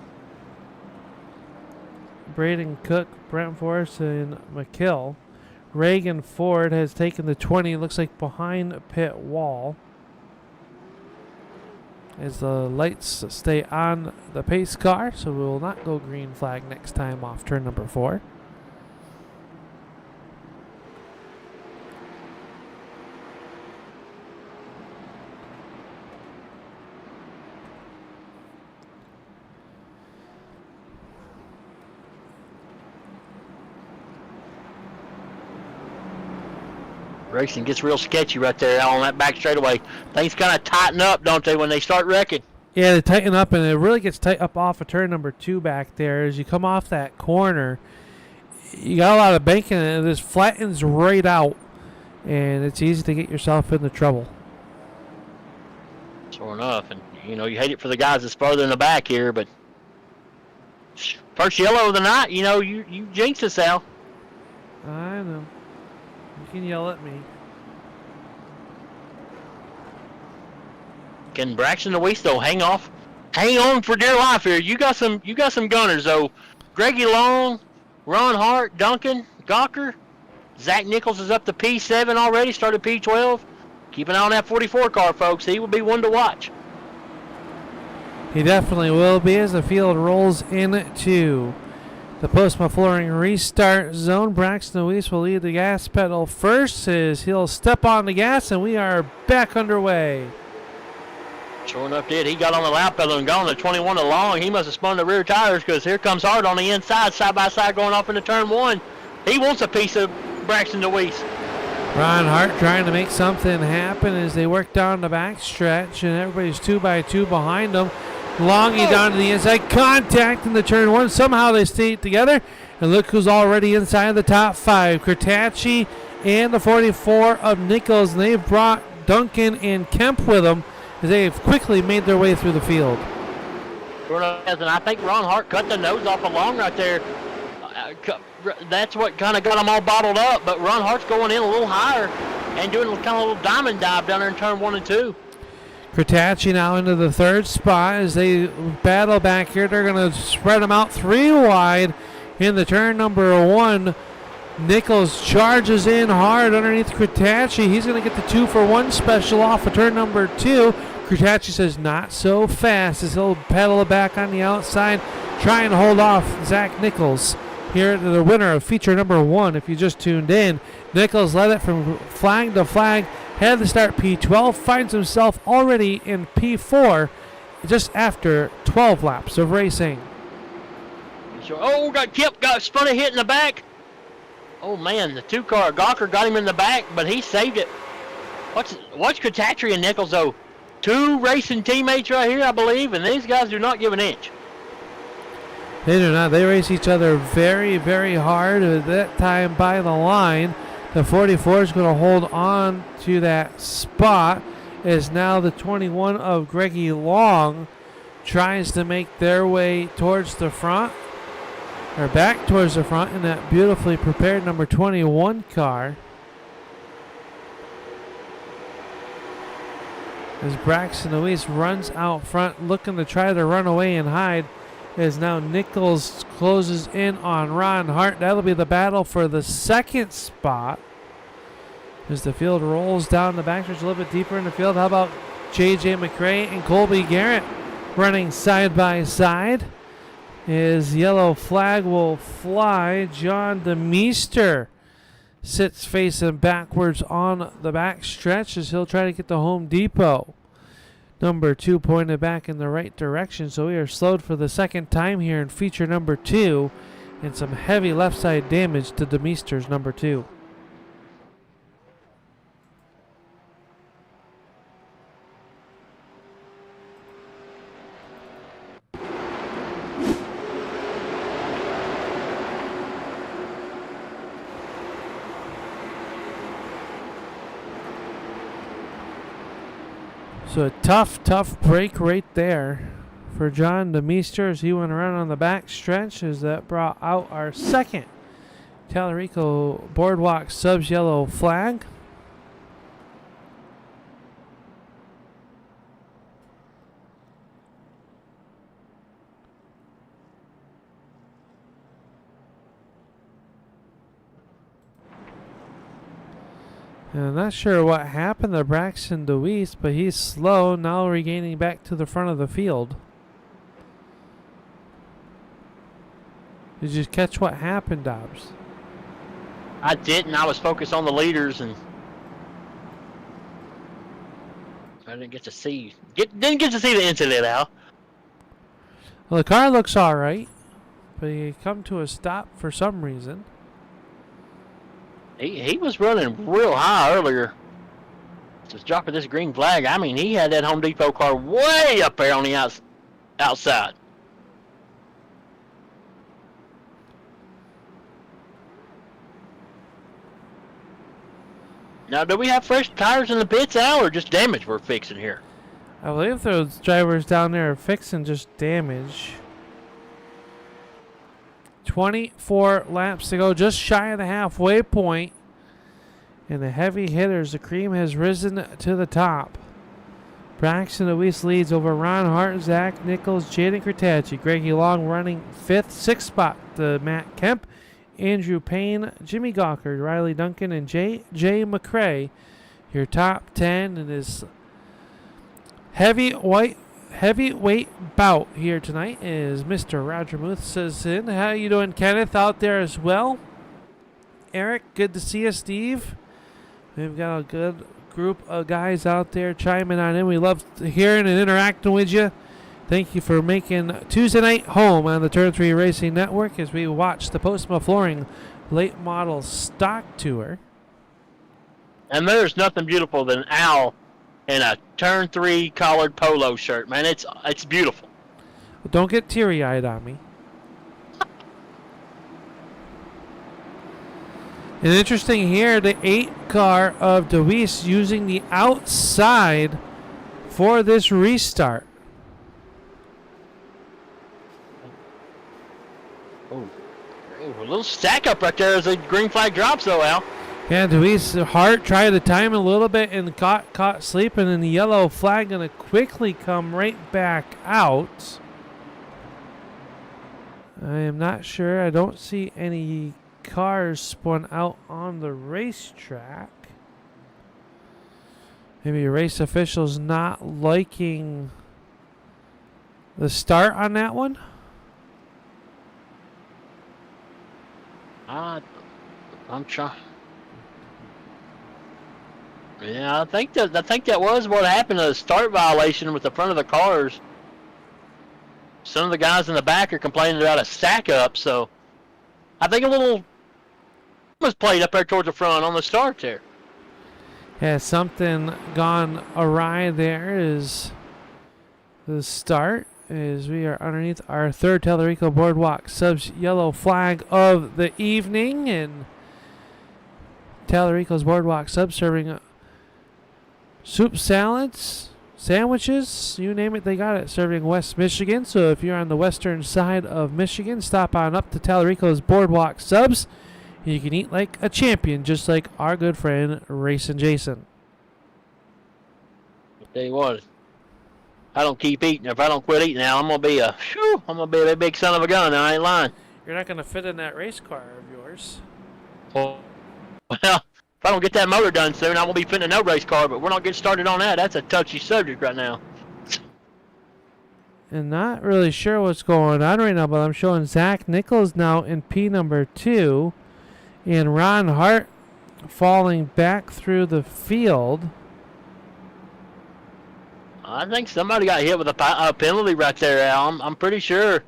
Braden Cook, Brent Forrest, and McKill. Reagan Ford has taken the 20, looks like behind pit wall. As the lights stay on the pace car, so we will not go green flag next time off turn number 4. Racing gets real sketchy right there on that back straightaway. Things kind of tighten up, don't they, when they start wrecking? Yeah, they tighten up, and it really gets tight up off of turn number 2 back there. As you come off that corner, you got a lot of banking, and it just flattens right out, and it's easy to get yourself into trouble. Sure enough, and you know, you hate it for the guys that's further in the back here, but first yellow of the night, you know, you jinxed us, Al. I know. You can yell at me. Can Braxton Luis though hang on for dear life here? You got some gunners though. Greggy Long, Ron Hart, Duncan, Gawker, Zach Nichols is up to P7 already. Started P12. Keep an eye on that 44 car, folks. He will be one to watch. He definitely will be as the field rolls into the Postma flooring restart zone. Braxton Luis will lead the gas pedal first as he'll step on the gas, and we are back underway. Sure enough, did. He got on the lap pedal and gone to 21 along. He must have spun the rear tires because here comes Hart on the inside, side by side, going off into turn 1. He wants a piece of Braxton Luis. Ron Hart trying to make something happen as they work down the back stretch, and everybody's 2 by 2 behind them. Longy down to the inside, contact in the turn 1. Somehow they stay together, and look who's already inside the top 5. Kurtachi and the 44 of Nichols, and they've brought Duncan and Kemp with them as they have quickly made their way through the field. And I think Ron Hart cut the nose off along right there. That's what kind of got them all bottled up, but Ron Hart's going in a little higher and doing kind of a little diamond dive down there in turn 1 and 2. Kurtachi now into the 3rd spot as they battle back here. They're going to spread them out 3 wide in the turn number 1. Nichols charges in hard underneath Kritachi. He's going to get the 2-for-1 special off of turn number 2. Kritachi says not so fast as he'll pedal it back on the outside, try and hold off Zach Nichols. Here, the winner of feature number 1, if you just tuned in. Nichols led it from flag to flag, had to start P12, finds himself already in P4 just after 12 laps of racing. Oh, got spun a hit in the back. Oh man, the 2-car Gawker got him in the back, but he saved it. Watch Katachri and Nichols though. 2 racing teammates right here, I believe, and these guys do not give an inch. They do not. They race each other very, very hard. At that time by the line, the 44 is going to hold on to that spot. As now the 21 of Greggy Long tries to make their way towards the front, or back towards the front in that beautifully prepared number 21 car. As Braxton Luis runs out front looking to try to run away and hide, as now Nichols closes in on Ron Hart. That'll be the battle for the second spot. As the field rolls down the backstretch a little bit deeper in the field. How about J.J. McRae and Colby Garrett running side by side? His yellow flag will fly. John DeMeester sits facing backwards on the back stretch as he'll try to get to Home Depot. Number 2 pointed back in the right direction, so we are slowed for the second time here in feature number 2, and some heavy left side damage to DeMeester's number 2. So a tough break right there for John DeMeester as he went around on the back stretch, as that brought out our second Tallarico Boardwalk Subs yellow flag. And I'm not sure what happened to Braxton DeWeese, but he's slow, now regaining back to the front of the field. Did you catch what happened, Dobbs? I didn't. I was focused on the leaders, and I didn't get to see. Didn't get to see the incident, Al. Well, the car looks all right, but he come to a stop for some reason. He was running real high earlier. Just dropping this green flag. I mean, he had that Home Depot car way up there on the outside. Now, do we have fresh tires in the pits, Al, or just damage we're fixing here? I believe those drivers down there are fixing just damage. 24 laps to go, just shy of the halfway point. And the heavy hitters, the cream has risen to the top. Braxton Luis leads over Ron Hart, Zach Nichols, Jaden Kritachi. Greggy Long running 5th, 6th spot to Matt Kemp, Andrew Payne, Jimmy Gawker, Riley Duncan, and J.J. McRae. Your top 10 in this heavyweight bout here tonight is Mr. Roger Muth says in. How you doing, Kenneth, out there as well? Eric, good to see you, Steve. We've got a good group of guys out there chiming on in. We love hearing and interacting with you. Thank you for making Tuesday night home on the Turn 3 Racing Network as we watch the Postma Flooring Late Model Stock Tour. And there's nothing beautiful than Al in a Turn 3 collared polo shirt, man. It's beautiful. Well, don't get teary-eyed on me. And interesting here, the 8 car of DeWeese using the outside for this restart. Oh, a little stack up right there as the green flag drops, though, Al. Yeah, DeWeese Hart tried to time a little bit and caught sleeping, and the yellow flag going to quickly come right back out. I am not sure. I don't see any cars spun out on the racetrack. Maybe race officials not liking the start on that one. I'm trying. Yeah, I think that was what happened. A start violation with the front of the cars. Some of the guys in the back are complaining about a stack up, so I think a little was played up there towards the front on the start there. Yeah, something gone awry there is the start as we are underneath our third Tellerico Boardwalk Subs yellow flag of the evening, and Tellerico's Boardwalk Subs serving soup, salads, sandwiches, you name it, they got it, serving West Michigan. So if you're on the western side of Michigan, stop on up to Tellerico's Boardwalk Subs. You can eat like a champion, just like our good friend Racing Jason. I'll tell you what, I don't keep eating. If I don't quit eating now, I'm gonna be a big son of a gun. I ain't lying. You're not gonna fit in that race car of yours. Well, if I don't get that motor done soon, I won't be fitting a no race car. But we're not getting started on that. That's a touchy subject right now. And not really sure what's going on right now, but I'm showing Zach Nichols now in P number 2. And Ron Hart falling back through the field. I think somebody got hit with a penalty right there, Al. I'm pretty sure.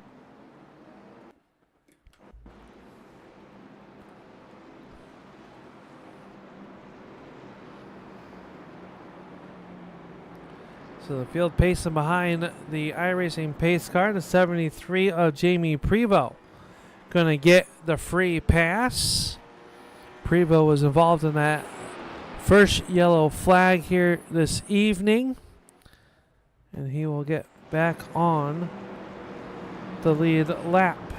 So the field pacing behind the iRacing pace car, the 73 of Jamie Prevost. Going to get the free pass. Prevost was involved in that first yellow flag here this evening. And he will get back on the lead lap.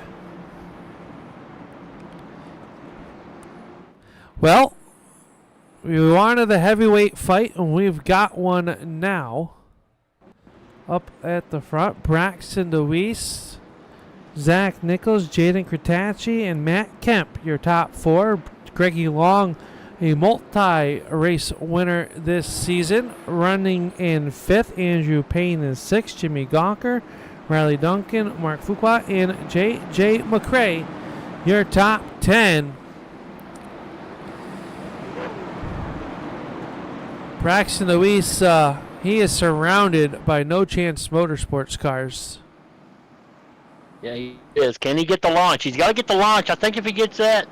Well, we wanted the heavyweight fight, and we've got one now. Up at the front, Braxton DeWeese, Zach Nichols, Jaden Kratacci, and Matt Kemp, your top 4. Greggy Long, a multi-race winner this season, running in 5th. Andrew Payne in 6th. Jimmy Gawker, Riley Duncan, Mark Fuqua, and J.J. McCrae, your top 10. Braxton DeWeese, he is surrounded by No Chance Motorsports cars. Yeah, he is. Can he get the launch? He's got to get the launch. I think if he gets that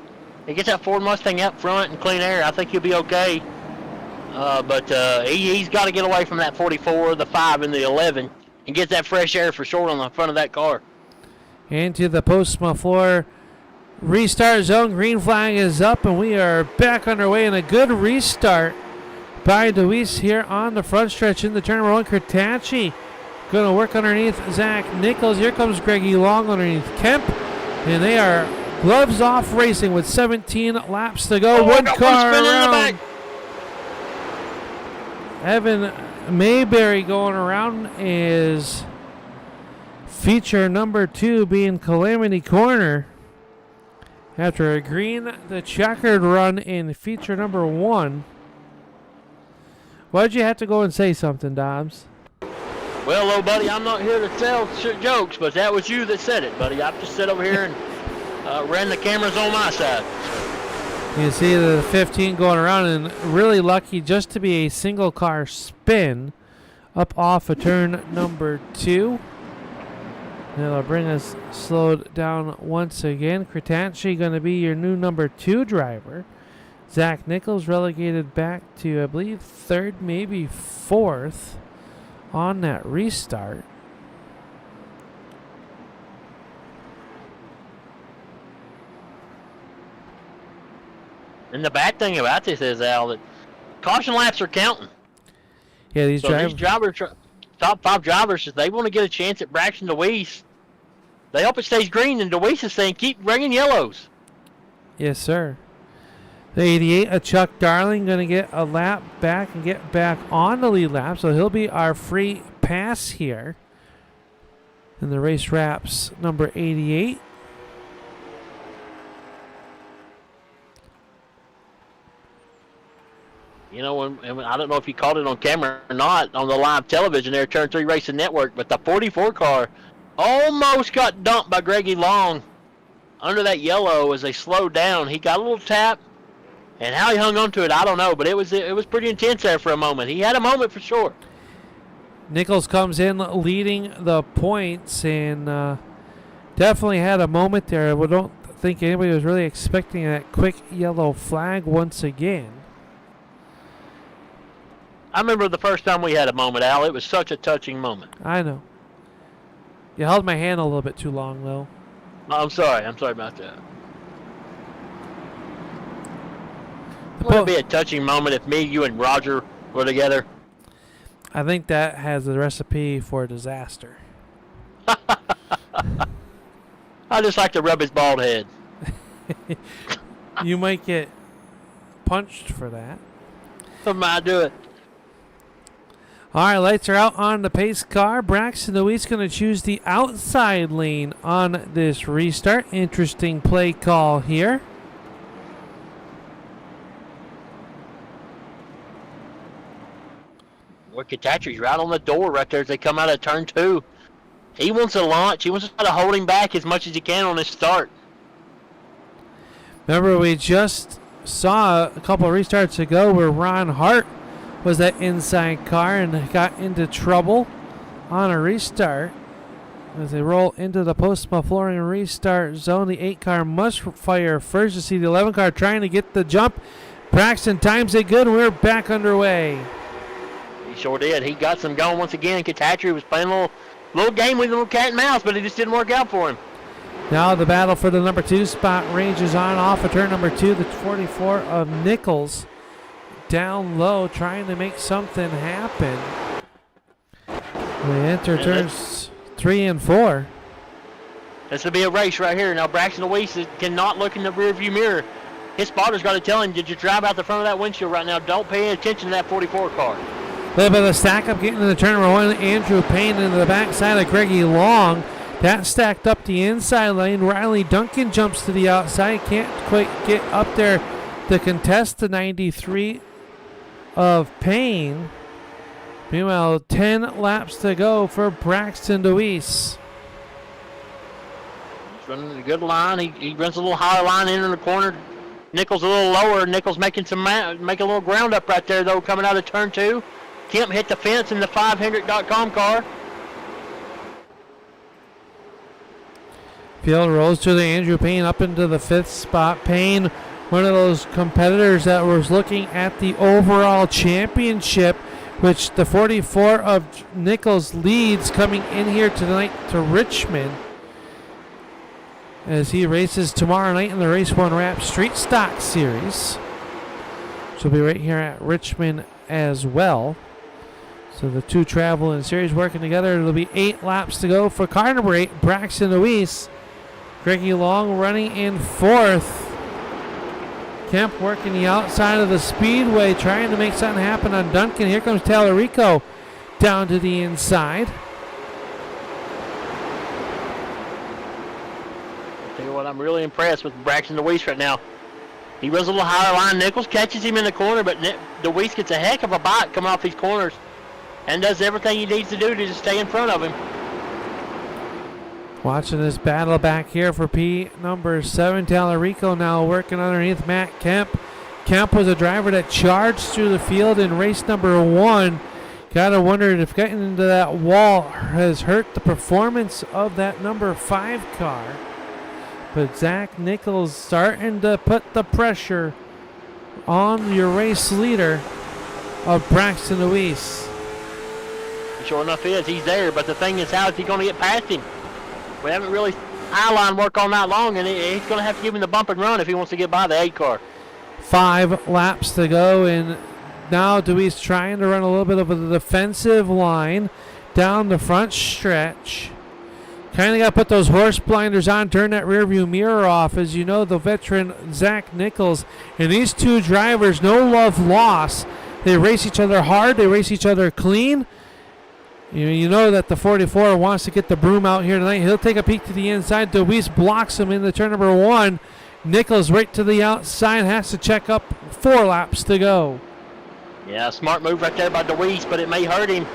Ford Mustang up front in clean air, I think he'll be okay. But he's got to get away from that 44, the 5, and the 11 and get that fresh air for sure on the front of that car. Into the Postma floor. Restart zone. Green flag is up, and we are back underway in a good restart by DeWeese here on the front stretch in the turn number 1. Kratacci going to work underneath Zach Nichols. Here comes Greggy Long underneath Kemp. And they are gloves off racing with 17 laps to go. One car around. Evan Mayberry going around is feature number 2 being Calamity Corner. After a green, the checkered run in feature number 1. Why'd you have to go and say something, Dobbs? Well, old buddy, I'm not here to tell jokes, but that was you that said it, buddy. I've just sat over here and ran the cameras on my side. You see the 15 going around, and really lucky just to be a single car spin up off of turn number 2. That'll bring us slowed down once again. Kratacci going to be your new number 2 driver. Zach Nichols relegated back to, I believe, 3rd, maybe 4th on that restart. And the bad thing about this is, Al, that caution laps are counting. Yeah, these drivers, top 5 drivers, if they want to get a chance at Braxton DeWeese, they hope it stays green, and DeWeese is saying keep ringing yellows. Yes, sir. The 88 of Chuck Darling going to get a lap back and get back on the lead lap, so he'll be our free pass here. And the race wraps number 88. You know, and I don't know if you caught it on camera or not on the live television there, Turn 3 Racing Network, but the 44 car almost got dumped by Greggy Long under that yellow as they slowed down. He got a little tap, and how he hung on to it, I don't know, but it was pretty intense there for a moment. He had a moment for sure. Nichols comes in leading the points and definitely had a moment there. I don't think anybody was really expecting that quick yellow flag once again. I remember the first time we had a moment, Al. It was such a touching moment. I know. You held my hand a little bit too long, though. I'm sorry about that. Wouldn't it be a touching moment if me, you, and Roger were together? I think that has a recipe for disaster. I just like to rub his bald head. You might get punched for that. I might do it. All right, lights are out on the pace car. Braxton Deweese going to choose the outside lane on this restart. Interesting play call here. Boy, Katachi's right on the door right there as they come out of turn 2. He wants to launch. He wants to try to hold him back as much as he can on his start. Remember, we just saw a couple of restarts ago where Ron Hart was that inside car and got into trouble on a restart. As they roll into the Postma flooring restart zone, the 8 car must fire first. You see the 11 car trying to get the jump. Braxton times it good, and we're back underway. He sure did. He got some going once again. Katachi was playing a little game with a little cat and mouse, but it just didn't work out for him. Now the battle for the number 2 spot ranges on off of turn number 2, the 44 of Nichols. Down low, trying to make something happen. They enter turns 3 and 4. This will be a race right here. Now Braxton Deweese cannot look in the rearview mirror. His spotter's got to tell him, did you drive out the front of that windshield right now? Don't pay attention to that 44 car. A little bit of a stack up getting into turn number 1. Andrew Payne into the backside of Greggy Long. That stacked up the inside lane. Riley Duncan jumps to the outside. Can't quite get up there to contest the 93 of Payne. Meanwhile, 10 laps to go for Braxton Deweese. He's running a good line. He runs a little higher line in the corner. Nichols a little lower. Nichols making a little ground up right there, though, coming out of turn 2. Kemp hit the fence in the 500.com car. Field rolls to the Andrew Payne up into the 5th spot. Payne, one of those competitors that was looking at the overall championship, which the 44 of Nichols leads coming in here tonight to Richmond as he races tomorrow night in the Race 1 Wrap Street Stock Series. She'll be right here at Richmond as well. So the two travel in series working together. It'll be 8 laps to go for car number 8, Braxton Deweese. Greggy Long running in 4th. Kemp working the outside of the speedway, trying to make something happen on Duncan. Here comes Tallarico down to the inside. I'll tell you what, I'm really impressed with Braxton Deweese right now. He runs a little higher line. Nichols catches him in the corner, but Deweese gets a heck of a bite coming off these corners and does everything he needs to do to just stay in front of him. Watching this battle back here for P number 7. Tallarico now working underneath Matt Kemp. Kemp was a driver that charged through the field in race number 1. Gotta wonder if getting into that wall has hurt the performance of that number 5 car. But Zach Nichols starting to put the pressure on your race leader of Braxton Deweese. Sure enough is. He's there, but the thing is, how is he going to get past him? We haven't really eye-line work all night long, and he's going to have to give him the bump and run if he wants to get by the 8 car. 5 laps to go, and now Deweese trying to run a little bit of a defensive line down the front stretch. Kind of got to put those horse blinders on, turn that rear view mirror off. As you know, the veteran Zach Nichols and these two drivers, no love lost. They race each other hard. They race each other clean. You know that the 44 wants to get the broom out here tonight. He'll take a peek to the inside. Deweese blocks him in the turn number 1. Nichols right to the outside, has to check up. 4 laps to go. Yeah, smart move right there by DeWeese, but it may hurt him.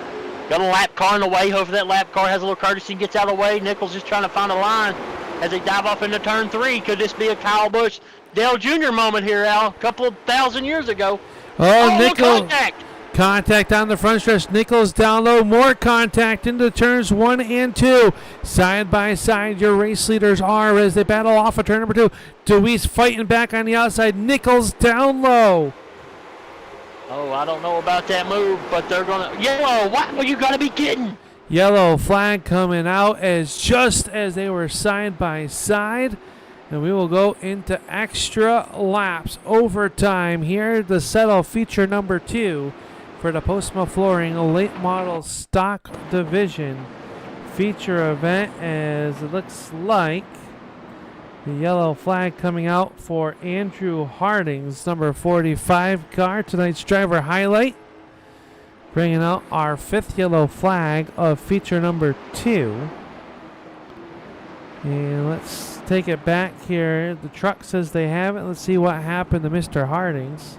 Got a lap car in the way. Hopefully that lap car has a little courtesy and gets out of the way. Nichols just trying to find a line as they dive off into turn 3. Could this be a Kyle Busch, Dale Jr. moment here, Al? A couple of thousand years ago. Oh, Nichols. Contact! Contact on the front stretch. Nichols down low. More contact into turns 1 and 2. Side by side, your race leaders are as they battle off of turn number 2. DeWeese fighting back on the outside. Nichols down low. Oh, I don't know about that move, but they're going to... Yellow, what? Well, you got to be kidding. Yellow flag coming out as just as they were side by side. And we will go into extra laps, overtime here to settle feature number 2 for the Postma Flooring Late Model Stock Division feature event, as it looks like the yellow flag coming out for Andrew Harding's number 45 car, tonight's driver highlight. Bringing out our 5th yellow flag of feature number 2. And let's take it back here. The truck says they have it. Let's see what happened to Mr. Harding's.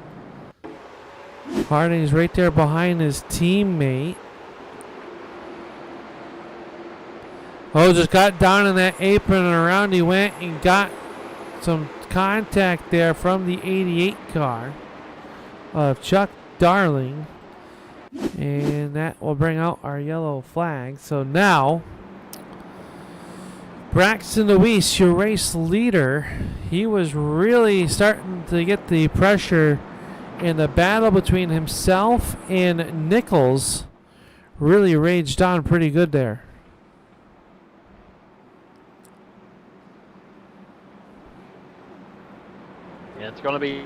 Harding's right there behind his teammate. Oh, just got down in that apron and around he went and got some contact there from the 88 car of Chuck Darling. And that will bring out our yellow flag. So now, Braxton DeWeese, your race leader, he was really starting to get the pressure in the battle between himself and Nichols. Really raged on pretty good there. Yeah, it's going to be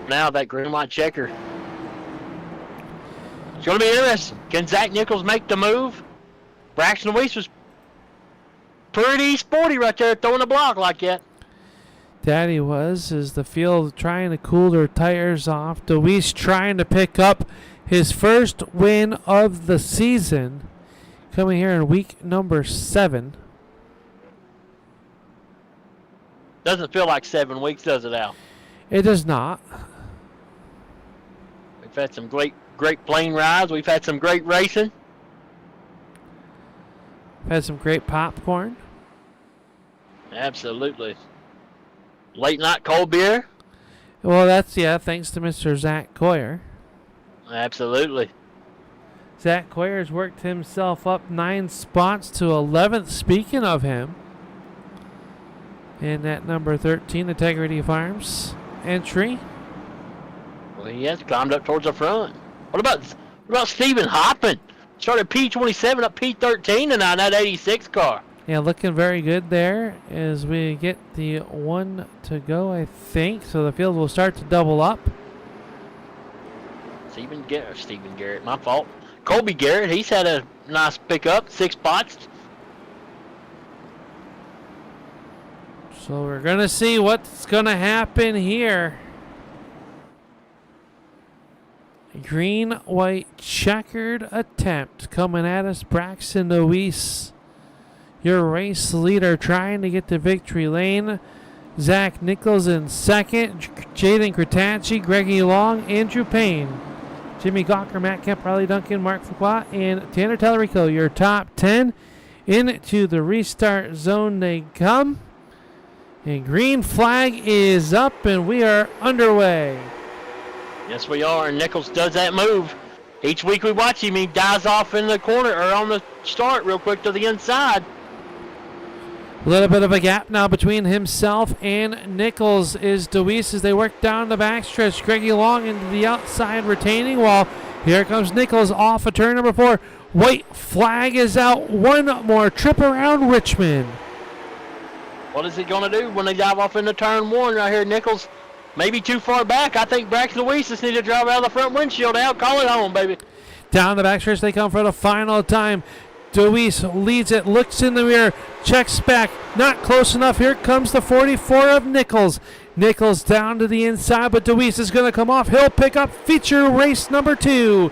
now that green white checker. It's going to be interesting. Can Zach Nichols make the move? Braxton DeWeese was pretty sporty right there, throwing a block like that. Daddy was, as the field trying to cool their tires off. DeWeese trying to pick up his first win of the season, coming here in week number 7. Doesn't feel like 7 weeks, does it, Al? It does not. We've had some great plane rides. We've had some great racing. Had some great popcorn. Absolutely. Late night cold beer. Well, that's, thanks to Mr. Zach Coyer. Absolutely. Zach Coyer's worked himself up 9 spots to 11th. Speaking of him, in that number 13 Integrity Farms entry. Well, he has climbed up towards the front. What about Stephen Hoppin? Started P27 up P13 tonight in that 86 car. Yeah, looking very good there as we get the 1 to go, I think. So the field will start to double up. Stephen Garrett, my fault. Colby Garrett, he's had a nice pickup, 6 spots. So we're going to see what's going to happen here. Green, white, checkered attempt coming at us. Braxton DeWeese, your race leader, trying to get to victory lane. Zach Nichols in second. Jaden Kratacci, Greggy Long, Andrew Payne, Jimmy Gawker, Matt Kemp, Riley Duncan, Mark Fuqua, and Tanner Tellerico, your top 10. Into the restart zone they come. And green flag is up, and we are underway. Yes, we are, and Nichols does that move. Each week we watch him, he dives off in the corner, or on the start real quick to the inside. A little bit of a gap now between himself and Nichols is DeWeese as they work down the backstretch. Greggy Long into the outside retaining wall. Here comes Nichols off of turn number 4. White flag is out. One more trip around Richmond. What is he going to do when they dive off into turn 1 right here? Nichols maybe too far back. I think Braxton DeWeese just need to drive out of the front windshield out. Call it home, baby. Down the backstretch they come for the final time. DeWeese leads it, looks in the mirror, checks back, not close enough. Here comes the 44 of Nichols. Nichols down to the inside, but DeWeese is going to come off. He'll pick up feature race number 2.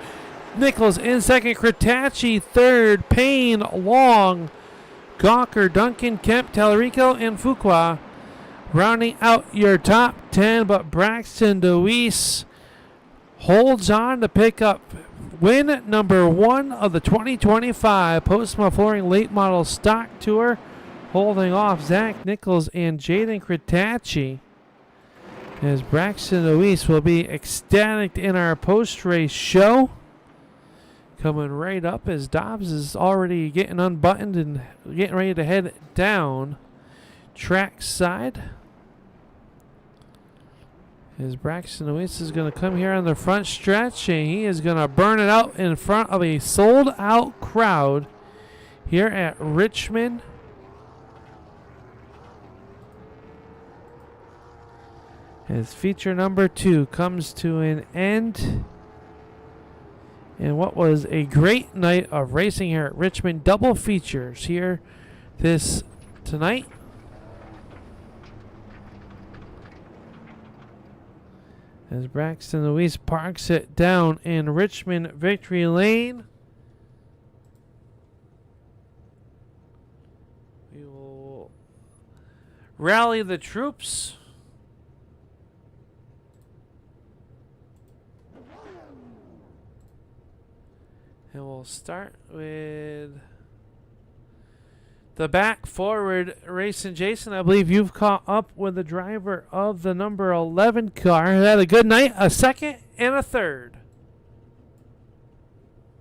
Nichols in second, Kratacci third, Payne, Long, Gawker, Duncan, Kemp, Tellerico, and holds on to pick up win number 1 of the 2025 Postma Flooring Late Model Stock Tour, holding off Zach Nichols and Jaden Kretacci. As Braxton Luis will be ecstatic in our post-race show. Coming right up as Dobbs is already getting unbuttoned and getting ready to head down track side. As Braxton Luis is going to come here on the front stretch, and he is going to burn it out in front of a sold-out crowd here at Richmond. As feature number 2 comes to an end. And what was a great night of racing here at Richmond. Double features here tonight. As Braxton Luis parks it down in Richmond Victory Lane. We will rally the troops. And we'll start with the back forward racing. Jason, I believe you've caught up with the driver of the number 11 car. Had a good night, a second and a third.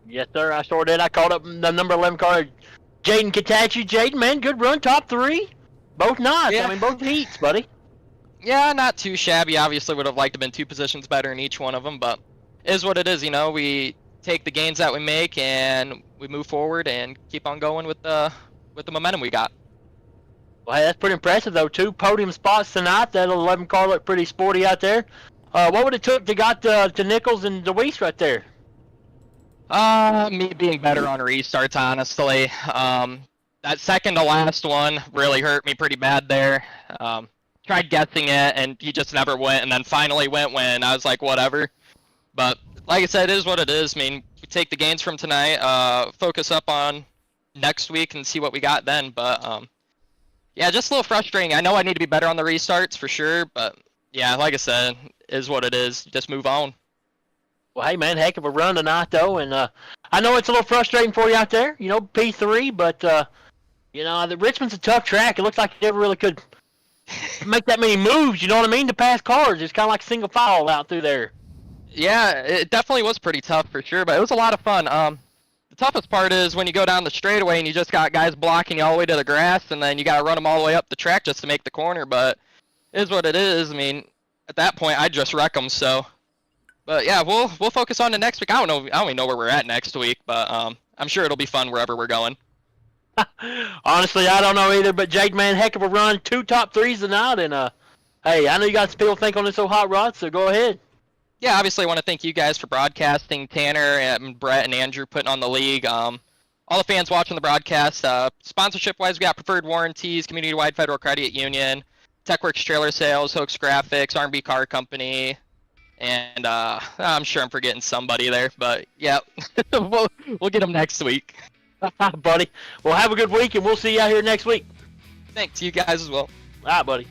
Yes, sir, I sure did. I caught up the number 11 car, Jaden Kretacci. Jaden, man, good run, top 3. Both nights. Yeah. I mean, both heats, buddy. Yeah, not too shabby. Obviously would have liked to have been 2 positions better in each one of them, but it is what it is. You know, we take the gains that we make and we move forward and keep on going with the momentum we got. Well, hey, that's pretty impressive, though. 2 podium spots tonight. That 11 car looked pretty sporty out there. What would it took to got to Nichols and DeWeese right there? Me being better on restarts, honestly. That second to last one really hurt me pretty bad there. Tried guessing it, and he just never went, and then finally went when I was like, whatever. But like I said, it is what it is. I mean, we take the gains from tonight, focus up on next week and see what we got then. But yeah, just a little frustrating. I know I need to be better on the restarts for sure, but yeah, like I said, is what it is. Just move on. Well, hey, man, heck of a run tonight, though. And I know it's a little frustrating for you out there, you know, P3, but, you know, Richmond's a tough track. It looks like you never really could make that many moves, you know what I mean, to pass cars. It's kind of like single file out through there. Yeah, it definitely was pretty tough for sure, but it was a lot of fun. The toughest part is when you go down the straightaway and you just got guys blocking you all the way to the grass, and then you got to run them all the way up the track just to make the corner. But it is what it is. I mean, at that point, I'd just wreck them. So, but yeah, we'll focus on the next week. I don't even know where we're at next week, but I'm sure it'll be fun wherever we're going. Honestly, I don't know either. But Jade, man, heck of a run, 2 top 3s tonight, and hey, I know you got some people think on this old hot rod, so go ahead. Yeah, obviously I want to thank you guys for broadcasting, Tanner and Brett and Andrew putting on the league, all the fans watching the broadcast. Sponsorship-wise, we got Preferred Warranties, Community-Wide Federal Credit Union, TechWorks Trailer Sales, Hoax Graphics, R&B Car Company, and I'm sure I'm forgetting somebody there, but yeah, we'll get them next week. Buddy, well, have a good week, and we'll see you out here next week. Thanks, you guys as well. All right, buddy.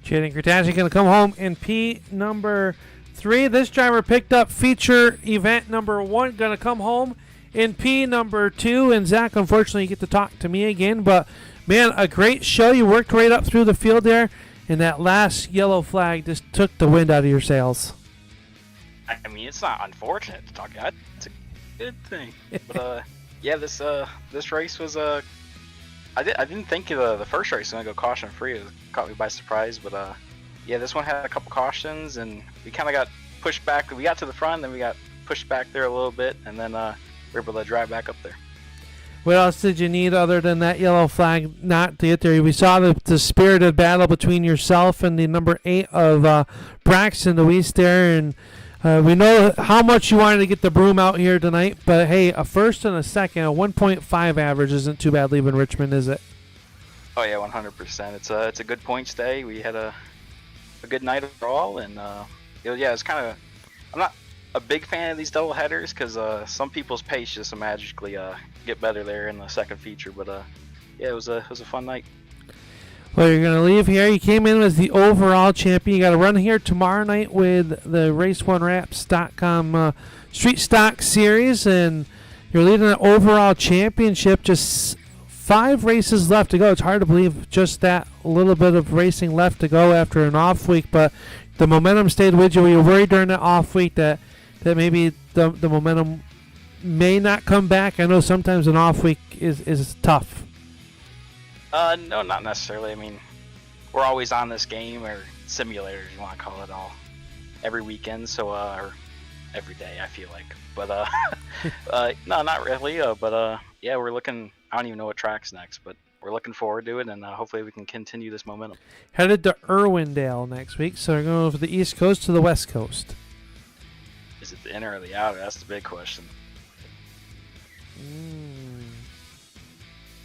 Jaden Kretacci going to come home in P number 3. This driver picked up feature event number 1. Going to come home in P number 2. And Zach, unfortunately, you get to talk to me again. But, man, a great show. You worked right up through the field there. And that last yellow flag just took the wind out of your sails. I mean, it's not unfortunate to talk about. It's a good thing. But yeah, this race was I didn't think the first race was gonna go caution free. It caught me by surprise. But yeah, this one had a couple cautions, and we kind of got pushed back. We got to the front, then we got pushed back there a little bit, and then we were able to drive back up there. What else did you need other than that yellow flag not to get there? We saw the spirited battle between yourself and the number 8 of Braxton Luis there, and we know how much you wanted to get the broom out here tonight, but hey, a first and a second, a 1.5 average isn't too bad leaving Richmond, is it? Oh yeah, 100%. It's a good points day. We had a good night overall, and yeah, it's kind of, I'm not a big fan of these double headers because some people's pace just magically get better there in the second feature, but yeah, it was a fun night. Well, you're going to leave here. You came in as the overall champion. You got to run here tomorrow night with the Race1Wraps.com Street Stock Series, and you're leading an overall championship. Just 5 races left to go. It's hard to believe just that little bit of racing left to go after an off week, but the momentum stayed with you. Were you worried during that off week that maybe the momentum may not come back? I know sometimes an off week is tough. No, not necessarily. I mean, we're always on this game, or simulator, you want to call it, all every weekend, so or every day, I feel like. But no, not really. But yeah, we're looking. I don't even know what track's next, but we're looking forward to it, and hopefully we can continue this momentum. Headed to Irwindale next week, so we're going from the East Coast to the West Coast. Is it the inner or the outer? That's the big question.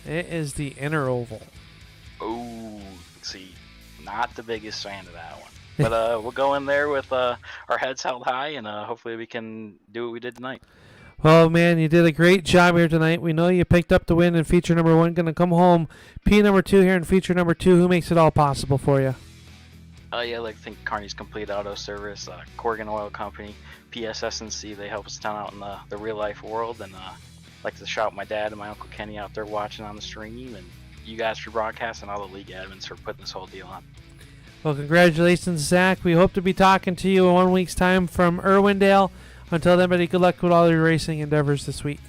It is the inner oval. Ooh, see, not the biggest fan of that one. But we'll go in there with our heads held high, and hopefully we can do what we did tonight. Well, man, you did a great job here tonight. We know you picked up the win in feature number 1. Going to come home P number 2 here in feature number 2. Who makes it all possible for you? Yeah, I'd like to thank Kearney's Complete Auto Service, Corrigan Oil Company, PSS&C. They help us down out in the real life world, and like to shout my dad and my Uncle Kenny out there watching on the stream, and you guys for broadcasting, all the league admins for putting this whole deal on. Well, congratulations, Zach. We hope to be talking to you in 1 week's time from Irwindale. Until then, buddy, good luck with all your racing endeavors this week.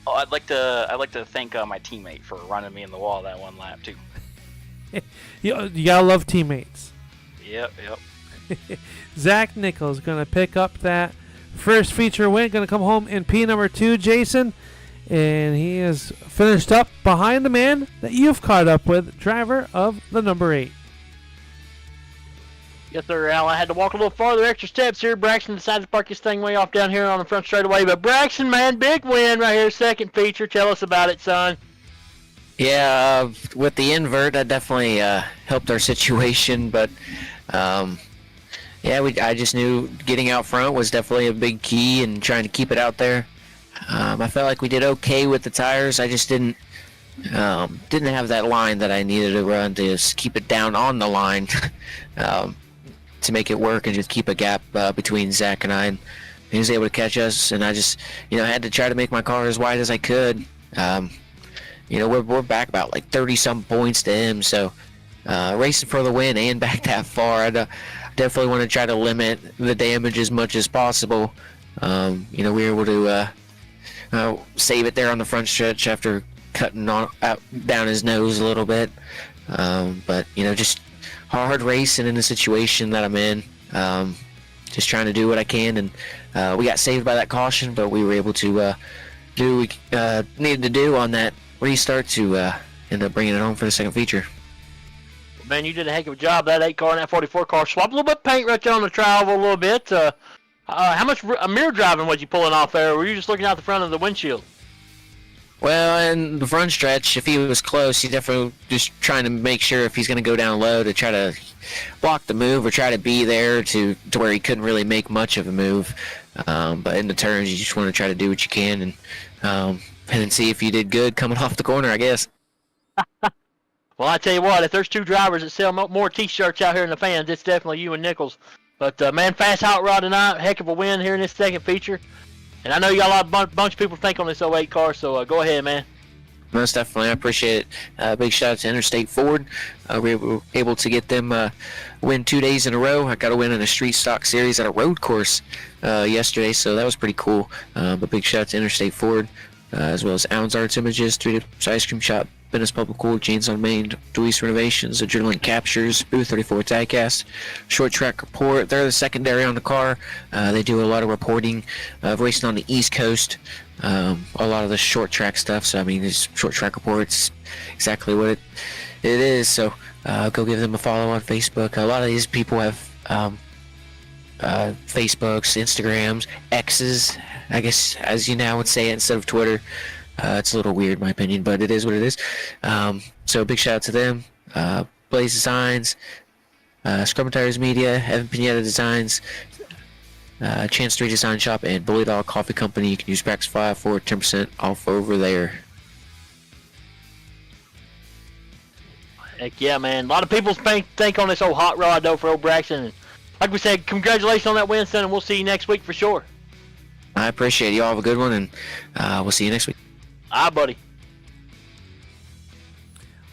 Oh, I'd like to thank my teammate for running me in the wall that one lap too. You gotta love teammates. Yep. Zach Nichols gonna pick up that first feature win. Gonna come home in P number 2, Jason, and he is finished up behind the man that you've caught up with, driver of the number 8. Yes, sir, Al. I had to walk a little farther, extra steps here. Braxton decided to park his thing way off down here on the front straightaway. But Braxton, man, big win right here, second feature. Tell us about it, son. Yeah, with the invert, that definitely helped our situation. But yeah, I just knew getting out front was definitely a big key, and trying to keep it out there. I felt like we did okay with the tires. I just didn't have that line that I needed to run to just keep it down on the line. To make it work and just keep a gap between Zach and I, and he was able to catch us, and I just had to try to make my car as wide as I could. We're back about like 30 some points to him, so racing for the win and back that far, I definitely want to try to limit the damage as much as possible. We were able to save it there on the front stretch after cutting down his nose a little bit, but just hard racing in the situation that I'm in, just trying to do what I can, and we got saved by that caution, but we were able to do what we needed to do on that restart to end up bringing it home for the second feature. Man, you did a heck of a job. That 8 car and that 44 car swapped a little bit of paint right there on the tri-oval a little bit. How much mirror driving was you pulling off there, or were you just looking out the front of the windshield? Well, in the front stretch, if he was close, he definitely just trying to make sure if he's going to go down low to try to block the move or try to be there to where he couldn't really make much of a move. But in the turns, you just want to try to do what you can and see if you did good coming off the corner, I guess. Well, I tell you what, if there's 2 drivers that sell more T-shirts out here in the fans, it's definitely you and Nichols. But, man, fast hot rod tonight, heck of a win here in this second feature. And I know you got a bunch of people think on this 08 car, so go ahead, man. Most definitely. I appreciate it. Big shout out to Interstate Ford. We were able to get them win 2 days in a row. I got a win in a street stock series at a road course yesterday, so that was pretty cool. But big shout out to Interstate Ford, as well as Allen's Arts Images, 3D Ice Cream Shop, Venice Public Cool, Jane's on Main, Deweese Renovations, Adrenaline Captures, Booth 34 Diecast, Short Track Report. They're the secondary on the car. They do a lot of reporting of racing on the East Coast, a lot of the short track stuff. So, I mean, this Short Track Report's exactly what it is. So, go give them a follow on Facebook. A lot of these people have Facebooks, Instagrams, X's, I guess, as you now would say it instead of Twitter. It's a little weird in my opinion, but it is what it is. So big shout out to them. Blaze Designs, Scrum Tires Media, Evan Pineda Designs, Chance 3 Design Shop, and Bully Dog Coffee Company. You can use Brax5 for 10% off over there. Heck yeah, man. A lot of people think on this old hot rod, though, for old Braxton. And like we said, congratulations on that win, son, and we'll see you next week for sure. I appreciate it. Y'all have a good one, and we'll see you next week. All right, buddy.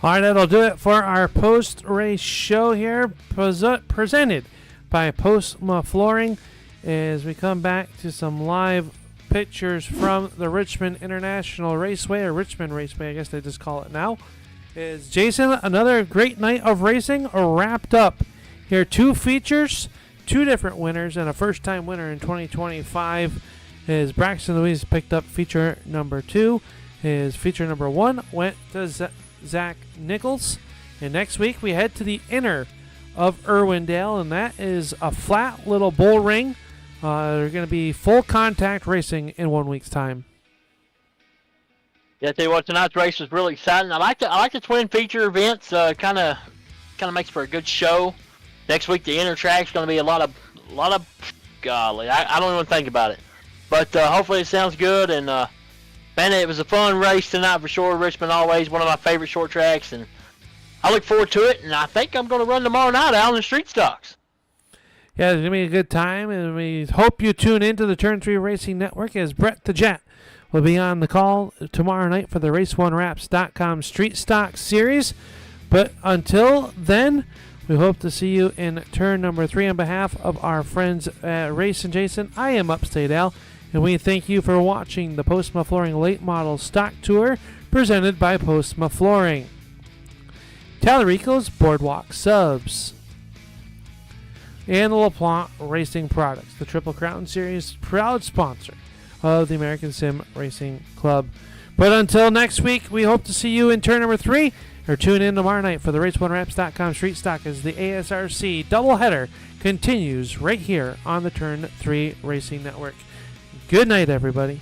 All right, that'll do it for our post-race show here, presented by Postma Flooring, as we come back to some live pictures from the Richmond International Raceway, or Richmond Raceway, I guess they just call it now. Is Jason, another great night of racing wrapped up here. 2 features, 2 different winners, and a first-time winner in 2025. As Braxton Louise picked up feature number 2. His feature number 1 went to Zach Nichols. And next week we head to the inner of Irwindale, and that is a flat little bull ring. They're going to be full contact racing in 1 week's time. Yeah, I tell you what, tonight's race was really exciting. I like the twin feature events. Kind of makes for a good show. Next week the inner track's going to be a lot of golly, I don't even think about it. But hopefully it sounds good. And man, it was a fun race tonight for sure. Richmond always one of my favorite short tracks, and I look forward to it. And I think I'm going to run tomorrow night out on the street stocks. Yeah, it's going to be a good time, and we hope you tune into the Turn 3 Racing Network as Brett the Jet will be on the call tomorrow night for the RaceOneWraps.com Street Stock Series. But until then, we hope to see you in turn number 3 on behalf of our friends at Race and Jason. I am Upstate Al, and we thank you for watching the Postma Flooring Late Model Stock Tour presented by Postma Flooring. Tallarico's Boardwalk Subs. And the LaPlante Racing Products, the Triple Crown Series proud sponsor of the American Sim Racing Club. But until next week, we hope to see you in turn number 3, or tune in tomorrow night for the RaceOneWraps.com Street Stock as the ASRC doubleheader continues right here on the Turn 3 Racing Network. Good night, everybody.